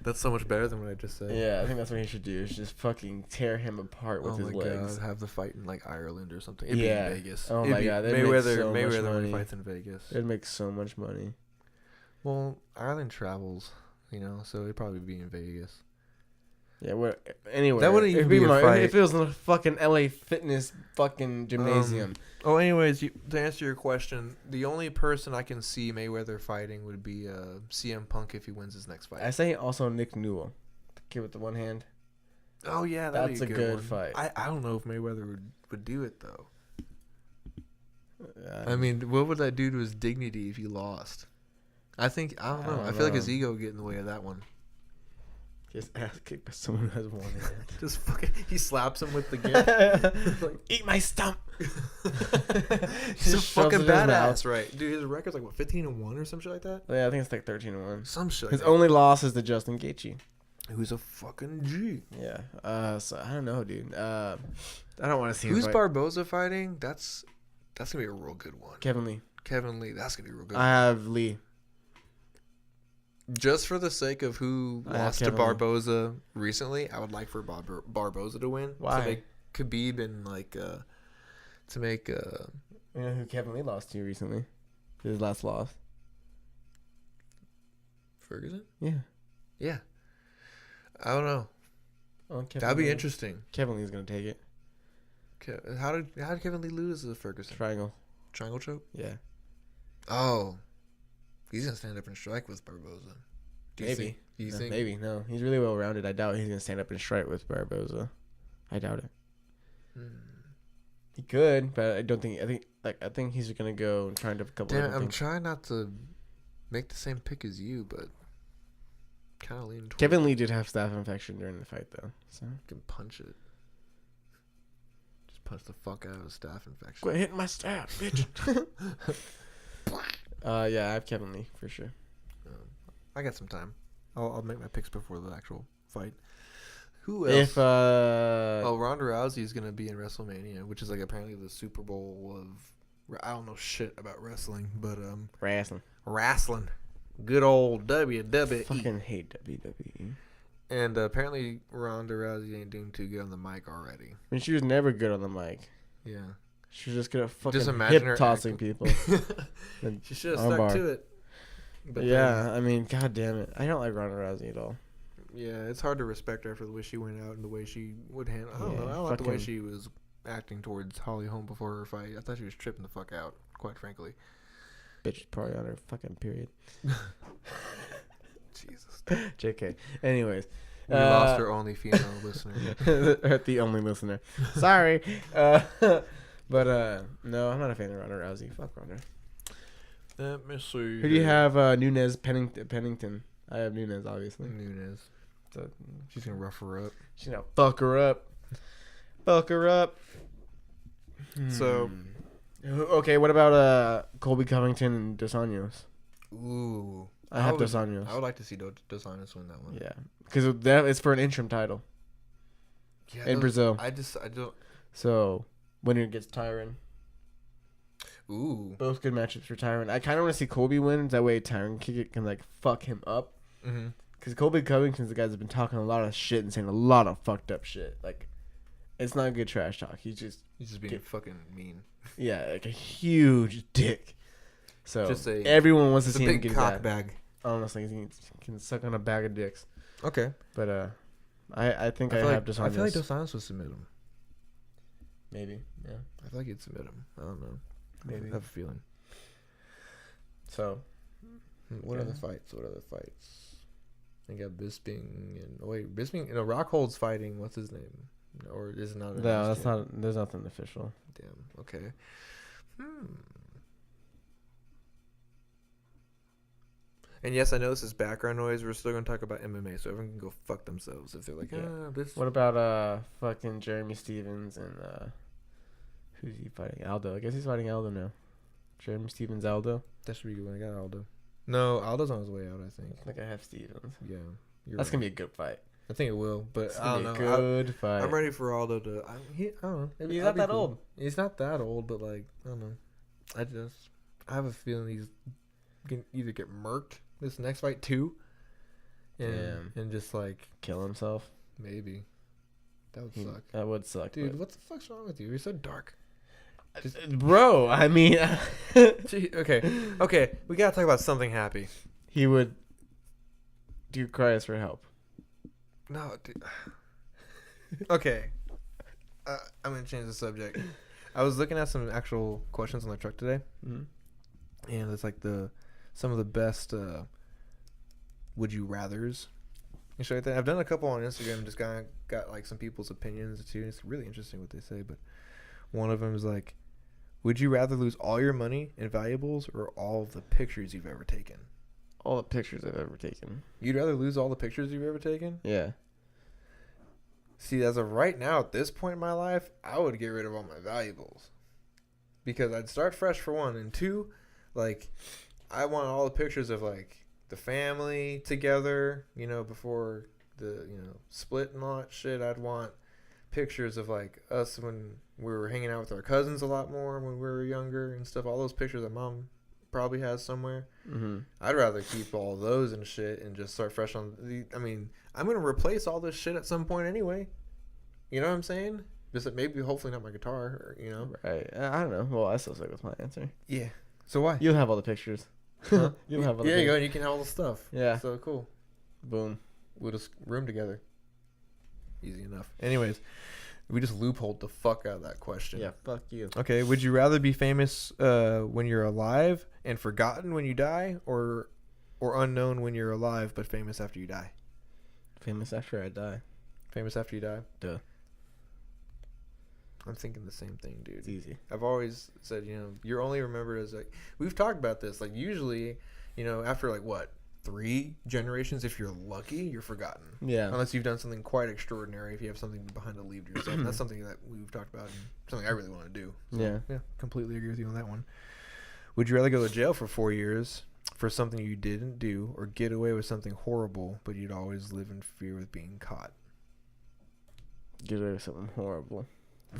that's so much better than what I just said. Yeah, I think that's what he should do. Is just fucking tear him apart with his legs. God, have the fight in like Ireland or something. It'd Yeah. be in Vegas. Oh It'd my be God, they'd make so much Mayweather money. fights in Vegas. It'd make so much money. Well, Ireland travels, so it'd probably be in Vegas. Yeah, anyway. That wouldn't even be a fight. If it was in a fucking LA Fitness fucking gymnasium. Oh, anyways, to answer your question, the only person I can see Mayweather fighting would be CM Punk if he wins his next fight. I say also Nick Newell, the kid with the one hand. Oh yeah, that'd That's be a a good one. fight. I don't know if Mayweather would do it though. Yeah. I mean, what would that do to his dignity if he lost? I don't know. I feel like his ego would get in the way of that one. Just ass kicked by someone who has one hand. Just fucking, he slaps him with the gift. Like, eat my stump. He's a Just shoves fucking it in his mouth. badass, right? Dude, his record's like 15-1 or some shit like that. Yeah, I think it's like 13-1. Some shit. His Like that. only loss is to Justin Gaethje. Who's a fucking G? Yeah. So I don't know, dude. I don't want to see Who's him fight. Barboza fighting? That's gonna be a real good one. Kevin Lee. Kevin Lee. That's gonna be a real good. I have Lee. Just for the sake of who I have lost to Kevin Lee. Barboza recently, I would like for Barboza to win. Why? To make Khabib and to make You know who Kevin Lee lost to recently? His last loss. Ferguson. Yeah. Yeah. I don't know. Oh, Kevin That'd be Lee. interesting. Kevin Lee's gonna take it. How did Kevin Lee lose to Ferguson? Triangle. Triangle choke. Yeah. Oh, he's gonna stand up and strike with Barboza. Do you Maybe. think? Do you No, think? maybe. No. He's really well rounded. I doubt he's gonna stand up and strike with Barboza. I doubt it. Hmm. He could, but I don't think. I think he's gonna go and try and do a couple. Damn, different I'm things. trying not to make the same pick as you, but kind of leaning towards Kevin Lee did have staph infection during the fight, though. So can punch it. Just punch the fuck out of a staph infection. quit hitting my staph, bitch. Yeah, I have Kevin Lee for sure. I got some time. I'll make my picks before the actual fight. Who else? If Ronda Rousey is gonna be in WrestleMania, which is like apparently the Super Bowl of. I don't know shit about wrestling, but wrestling, good old WWE. fucking hate WWE. And apparently Ronda Rousey ain't doing too good on the mic already. I mean, she was never good on the mic. Yeah, She was just good at fucking Just imagine her hip tossing acting. people. And she should have stuck armbar. to it. But yeah, I mean, god damn it, I don't like Ronda Rousey at all. Yeah, it's hard to respect her for the way she went out and the way she would handle. I don't know. I don't like the way she was acting towards Holly Holm before her fight. I thought she was tripping the fuck out, quite frankly. Bitch is probably on her fucking period. Jesus. JK. Anyways. We lost our only female listener. The only listener. Sorry. But no, I'm not a fan of Ronda Rousey. Fuck Ronda. Let me see. Who do you have? Nunes, Pennington. I have Nunes, obviously. Nunes. So, She's gonna rough her up. she's gonna fuck her up. Fuck her up. So, okay, what about Colby Covington and Dos Anjos? ooh, I have Dos Anjos. I would like to see Dos Anjos win that one. Yeah, because that is for an interim title Yeah, in Brazil. I don't. So winner gets Tyron. Ooh. Both good matchups for Tyron. I kind of want to see Colby win. That way Tyron can like fuck him up. Mm-hmm. Because Colby Covington's the guy that's been talking a lot of shit and saying a lot of fucked up shit. Like, it's not good trash talk. He's just being fucking mean. Yeah, like a huge dick. So Just everyone wants to see him big get cock that. bag. Honestly, he can suck on a bag of dicks. Okay. But I think I feel have like, Dos I feel like Anjos. Dos Anjos would submit him. Maybe, yeah, I feel like he'd submit him. I don't know. maybe. I have a feeling. So, What okay. other fights? I got Bisping and Bisping. Rockhold's fighting. What's his name? Or is it not? no, that's not. There's nothing official. Damn. Okay. And yes, I know this is background noise. We're still gonna talk about MMA, so everyone can go fuck themselves if they're like, this. What about fucking Jeremy Stevens and who's he fighting? Aldo. I guess he's fighting Aldo now. Jeremy Stevens, Aldo. That should be good when I got Aldo. No, Aldo's on his way out. I think. I think I have Stevens. Yeah. That's gonna be a good fight. I think it will, but It's I gonna don't be know. a good fight. I'm ready for Aldo to. I don't know. He's not that old. He's not that old, but like I don't know. I have a feeling he's gonna either get murked this next fight too, and just like Kill himself. maybe that would suck. That would suck, Dude, what the fuck's wrong with you? You're so dark. bro. I mean, Gee, okay. We gotta talk about something happy. he would do cries for help. No, dude. Okay. I'm gonna change the subject. I was looking at some actual questions on the truck today, Mm-hmm. and it's like some of the best would you rather's and shit like that. I've done a couple on Instagram and just got like some people's opinions too. It's really interesting what they say, but one of them is like, would you rather lose all your money and valuables or all of the pictures you've ever taken? All the pictures I've ever taken. You'd rather lose all the pictures you've ever taken? Yeah. See, as of right now, at this point in my life, I would get rid of all my valuables. Because I'd start fresh for one. And two, like, I want all the pictures of, like, the family together, before the, split and all that shit. I'd want pictures of, like, us when we were hanging out with our cousins a lot more when we were younger and stuff. All those pictures that Mom probably has somewhere. Mm-hmm. I'd rather keep all those and shit and just start fresh on I'm going to replace all this shit at some point anyway. You know what I'm saying? Just maybe, hopefully not my guitar, Right. I don't know. Well, I still stick with my answer. Yeah. So why? You'll have all the pictures. You'll have all the Yeah, you go. pictures. And you can have all the stuff. Yeah. So cool. Boom. We'll just room together. Easy enough. Anyways, we just loopholed the fuck out of that question. Yeah, fuck you. Okay. Would you rather be famous when you're alive and forgotten when you die, or unknown when you're alive but famous after you die? Famous after I die. Famous after you die? Duh. I'm thinking the same thing, dude. It's easy. I've always said, you're only remembered as like, we've talked about this, like usually, after like what, 3 generations, if you're lucky, you're forgotten. Yeah. Unless you've done something quite extraordinary, if you have something behind to leave to yourself. And that's something that we've talked about and something I really want to do. So, Yeah. completely agree with you on that one. Would you rather go to jail for 4 years for something you didn't do, or get away with something horrible, but you'd always live in fear with being caught? Get rid of something horrible.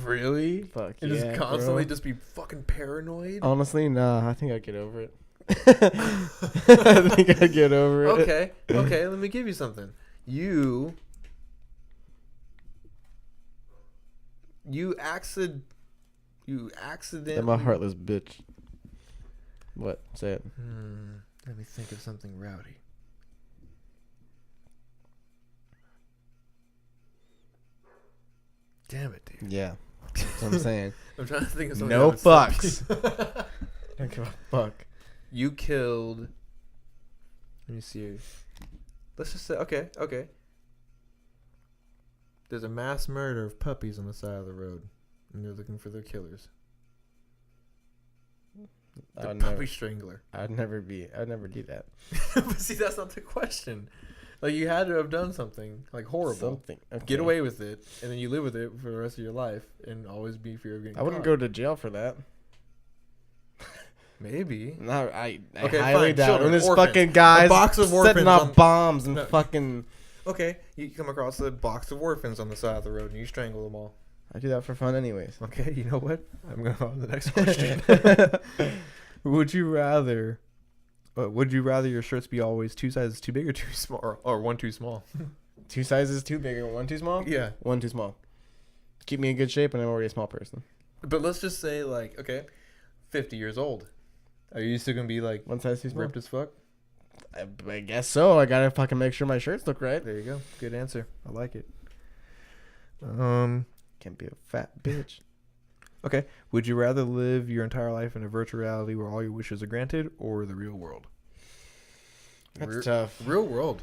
Really? Fuck And yeah, just constantly bro. just be fucking paranoid? Honestly, nah. I think I'd get over it. I think I'd get over it. Okay, let me give you something. You accidentally... I'm a heartless bitch. What? Say it. Let me think of something rowdy. damn it, dude. Yeah. That's what I'm saying. I'm trying to think of something. No that would fucks. stop Don't give a fuck. you. You killed. Let me see. Let's just say, okay. There's a mass murder of puppies on the side of the road, and they're looking for their killers. The puppy strangler. I'd never do that. But see, that's not the question. Like, you had to have done something, like, horrible. Something. Okay. Get away with it, and then you live with it for the rest of your life, and always be fear of getting I wouldn't caught. go to jail for that. Maybe. No, I Okay, highly fine. doubt. Children, When this orphans. fucking guy's A box of setting orphans off on- bombs and No. fucking... Okay, you come across a box of orphans on the side of the road, and you strangle them all. I do that for fun anyways. Okay, you know what? I'm going to go on to the next question. Would you rather your shirts be always 2 sizes too big or too small, or one too small? 2 sizes too big or one too small? Yeah. One too small. Keep me in good shape and I'm already a small person. But let's just say, like, okay, 50 years old. Are you still going to be, like, One size too small? ripped as fuck? I guess so. I gotta fucking make sure my shirts look right. There you go. Good answer. I like it. Can't be a fat bitch. Okay. Would you rather live your entire life in a virtual reality where all your wishes are granted, or the real world? That's tough. Real world.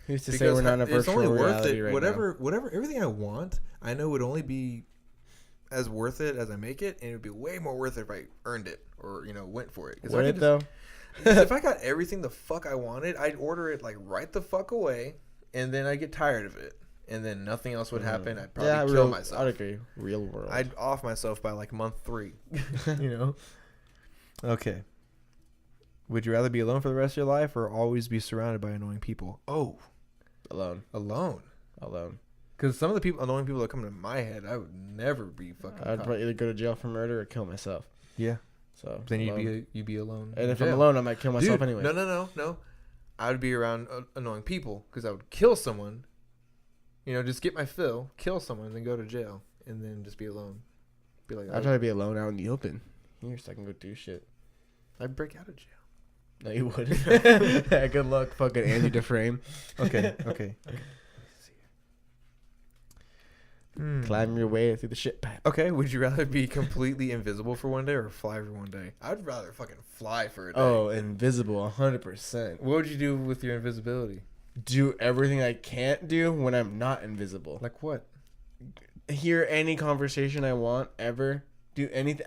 Who used to say we're not in a it's virtual only worth reality it. right Whatever, everything I want, I know would only be as worth it as I make it, and it would be way more worth it if I earned it or went for it. now? Would it though? If I got everything the fuck I wanted, I'd order it like right the fuck away, and then I'd get tired of it, and then nothing else would happen. I'd probably kill myself. I'd agree. Real world. I'd off myself by like month 3. Okay. Would you rather be alone for the rest of your life or always be surrounded by annoying people? Oh, alone. Alone. Because some of the annoying people that come to my head, I would never be fucking. I'd caught. probably either go to jail for murder or kill myself. Yeah. So Then alone. you'd be alone. And in if I'm jail. alone, I might kill myself Dude, anyway. No. I would be around annoying people because I would kill someone. Just get my fill, kill someone, then go to jail, and then just be alone. Be like, I'd try to be alone out in the open. Here, so I can go do shit. I'd break out of jail. No, you wouldn't. Yeah, good luck, fucking Andy Dufresne. Okay. Climb your way through the shit pipe. Okay, would you rather be completely invisible for one day or fly for one day? I'd rather fucking fly for a day. Oh, invisible, 100%. What would you do with your invisibility? Do everything I can't do when I'm not invisible. Like what? Hear any conversation I want ever. Do anything.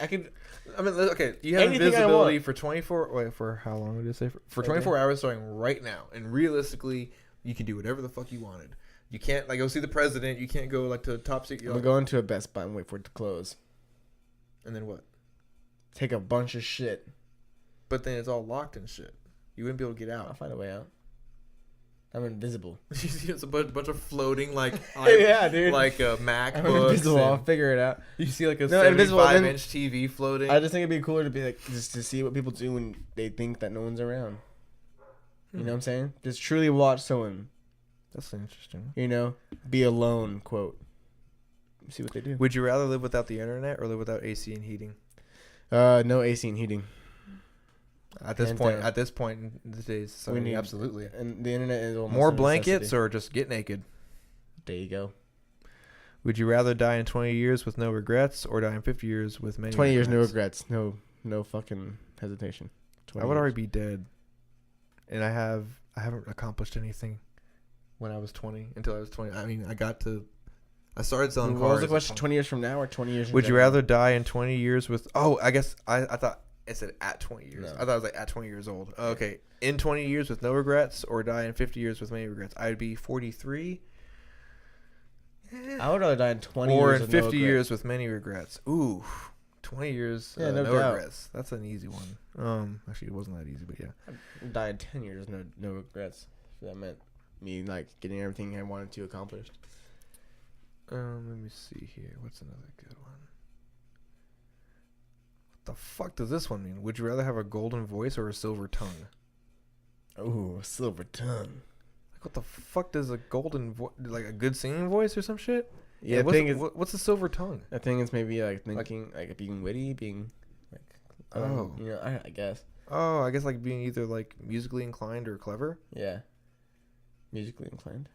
Okay, you have Anything invisibility for 24... Wait, for how long did it say? For 24 Okay. hours starting right now. And realistically, you can do whatever the fuck you wanted. You can't, go see the president. You can't go, to the top secret. I'm going to a Best Buy and wait for it to close. And then what? Take a bunch of shit. But then it's all locked and shit. You wouldn't be able to get I'll out. find a way out. I'm invisible. You see it's a bunch of floating, Yeah, dude. MacBooks. I'm invisible. I'll figure it out. You see, a invisible, then- 75-inch TV floating. I just think it'd be cooler to be just to see what people do when they think that no one's around. You know what I'm saying? Just truly watch someone, That's interesting. be alone, quote. See what they do. Would you rather live without the internet or live without AC and heating? No AC and heating. At this Hands point, down. at this point in today's society, need- absolutely. And the internet is almost More a blankets necessity. or just get naked? There you go. Would you rather die in 20 years with no regrets or die in 50 years with many 20 years, no regrets? regrets. No fucking hesitation. I would already be dead. And I haven't accomplished anything when I was 20 until I was 20. I mean, I started selling cars. What was the at question? 20. 20 years from now or 20 years? in Would you general? rather die in 20 years with... Oh, I guess I thought it said at 20 years. No. I thought it was at 20 years old. Okay. In 20 years with no regrets or die in 50 years with many regrets. I'd be 43. I would rather die in 20 Or years. in with no 50 regrets. years with many regrets. Ooh. 20 years Yeah, no no doubt. regrets. That's an easy one. Actually, it wasn't that easy, but yeah. I'd die in 10 years, no regrets. So that meant me getting everything I wanted to accomplished. Let me see here. What's another good one? What the fuck does this one mean? Would you rather have a golden voice or a silver tongue? Oh, a silver tongue. What the fuck does a golden a good singing voice or some shit? Yeah, what's a silver tongue? the thing is maybe thinking being witty, being I guess. Oh, I guess being either musically inclined or clever. Yeah. Musically inclined.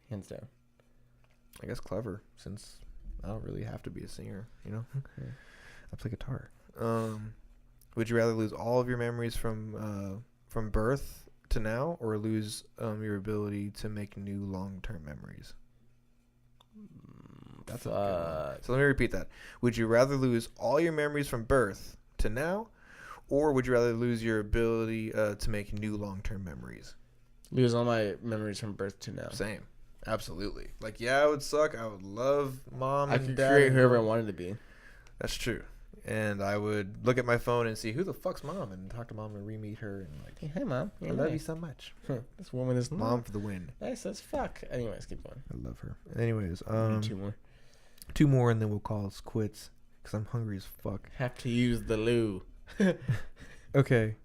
Hands down. I guess clever, since I don't really have to be a singer, you know? Yeah. I play guitar. Would you rather lose all of your memories from birth to now, or lose your ability to make new long-term memories? That's a good one. So let me repeat that. Would you rather lose all your memories from birth to now, or would you rather lose your ability to make new long-term memories? Lose all my memories from birth to now. Same. Absolutely. Like, yeah, it would suck. I would love mom I and could dad. create whoever I wanted to be. That's true. And I would look at my phone and see who the fuck's mom and talk to mom and re-meet her and like, Hey, mom. I love you so much. This woman is Mom for the win. nice as fuck. Anyways, keep going. I love her. Anyways, Two more. two more and then we'll call us quits because I'm hungry as fuck. Have to use the loo. Okay.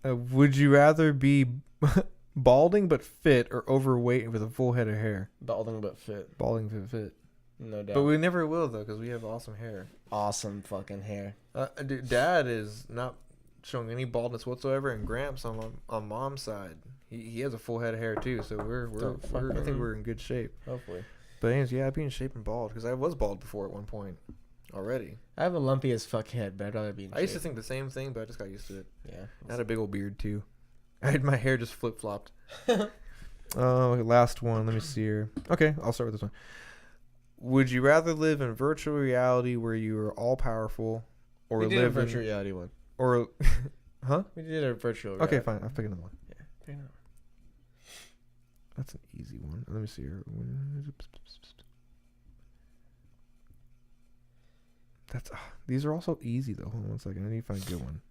Would you rather be balding but fit or overweight with a full head of hair? Balding but fit. Balding but fit. No doubt. But we never will though because we have awesome hair. Awesome fucking hair. Dude, Dad is not showing any baldness whatsoever, and Gramps on mom's side, he has a full head of hair too. So I think we're in good shape. Hopefully. But anyways, yeah, I'd be in shape and bald because I was bald before at one point already. I have a lumpy as fuck head, but I'd rather be in I used to shape. think the same thing, but I just got used to it. Yeah. I had a big old beard too. I had my hair just flip flopped. Last one. Let me see here. Okay, I'll start with this one. Would you rather live in virtual reality where you are all powerful, or we did live a virtual in, reality one. or, huh? We did a virtual reality. Okay, fine. I'll pick another one. Yeah. Pick another That's an easy one. Let me see here. These are also easy though. Hold on one second. I need to find a good one.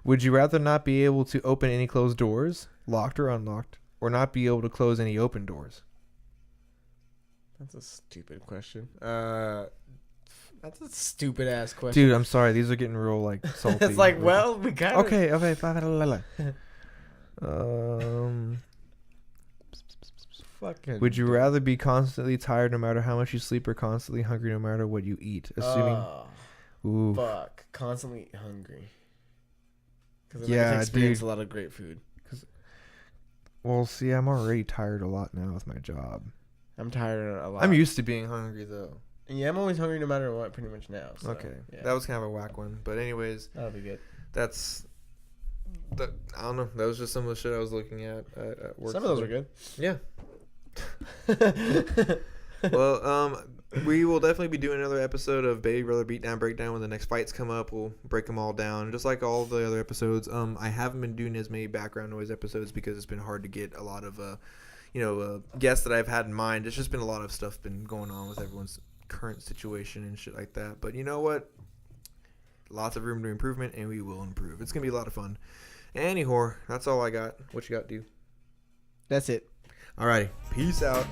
Would you rather not be able to open any closed doors, locked or unlocked, or not be able to close any open doors? That's a stupid question. That's a stupid ass question. Dude, I'm sorry. These are getting real like salty. It's like, well, we got Okay. Fucking. Would you rather be constantly tired no matter how much you sleep, or constantly hungry no matter what you eat? Assuming. Ooh. Fuck. Constantly hungry. Because Yeah, I get to experience dude. a lot of great food. Well, see, I'm already tired a lot now with my job. I'm tired a lot. I'm used to being hungry though. Yeah, I'm always hungry no matter what, pretty much now. So, Okay, yeah. that was kind of a whack one, but anyways, That'll be good. I don't know. That was just some of the shit I was looking at work. Some of those are good. Yeah. Well, we will definitely be doing another episode of Baby Brother Beatdown Breakdown when the next fights come up. We'll break them all down, just like all the other episodes. I haven't been doing as many background noise episodes because it's been hard to get a lot of, guests that I've had in mind. It's just been a lot of stuff been going on with everyone's current situation and shit like that. But you know what? Lots of room to improvement, and we will improve. It's gonna be a lot of fun. Anyhow, that's all I got. What you got, dude? That's it. Alrighty, peace out.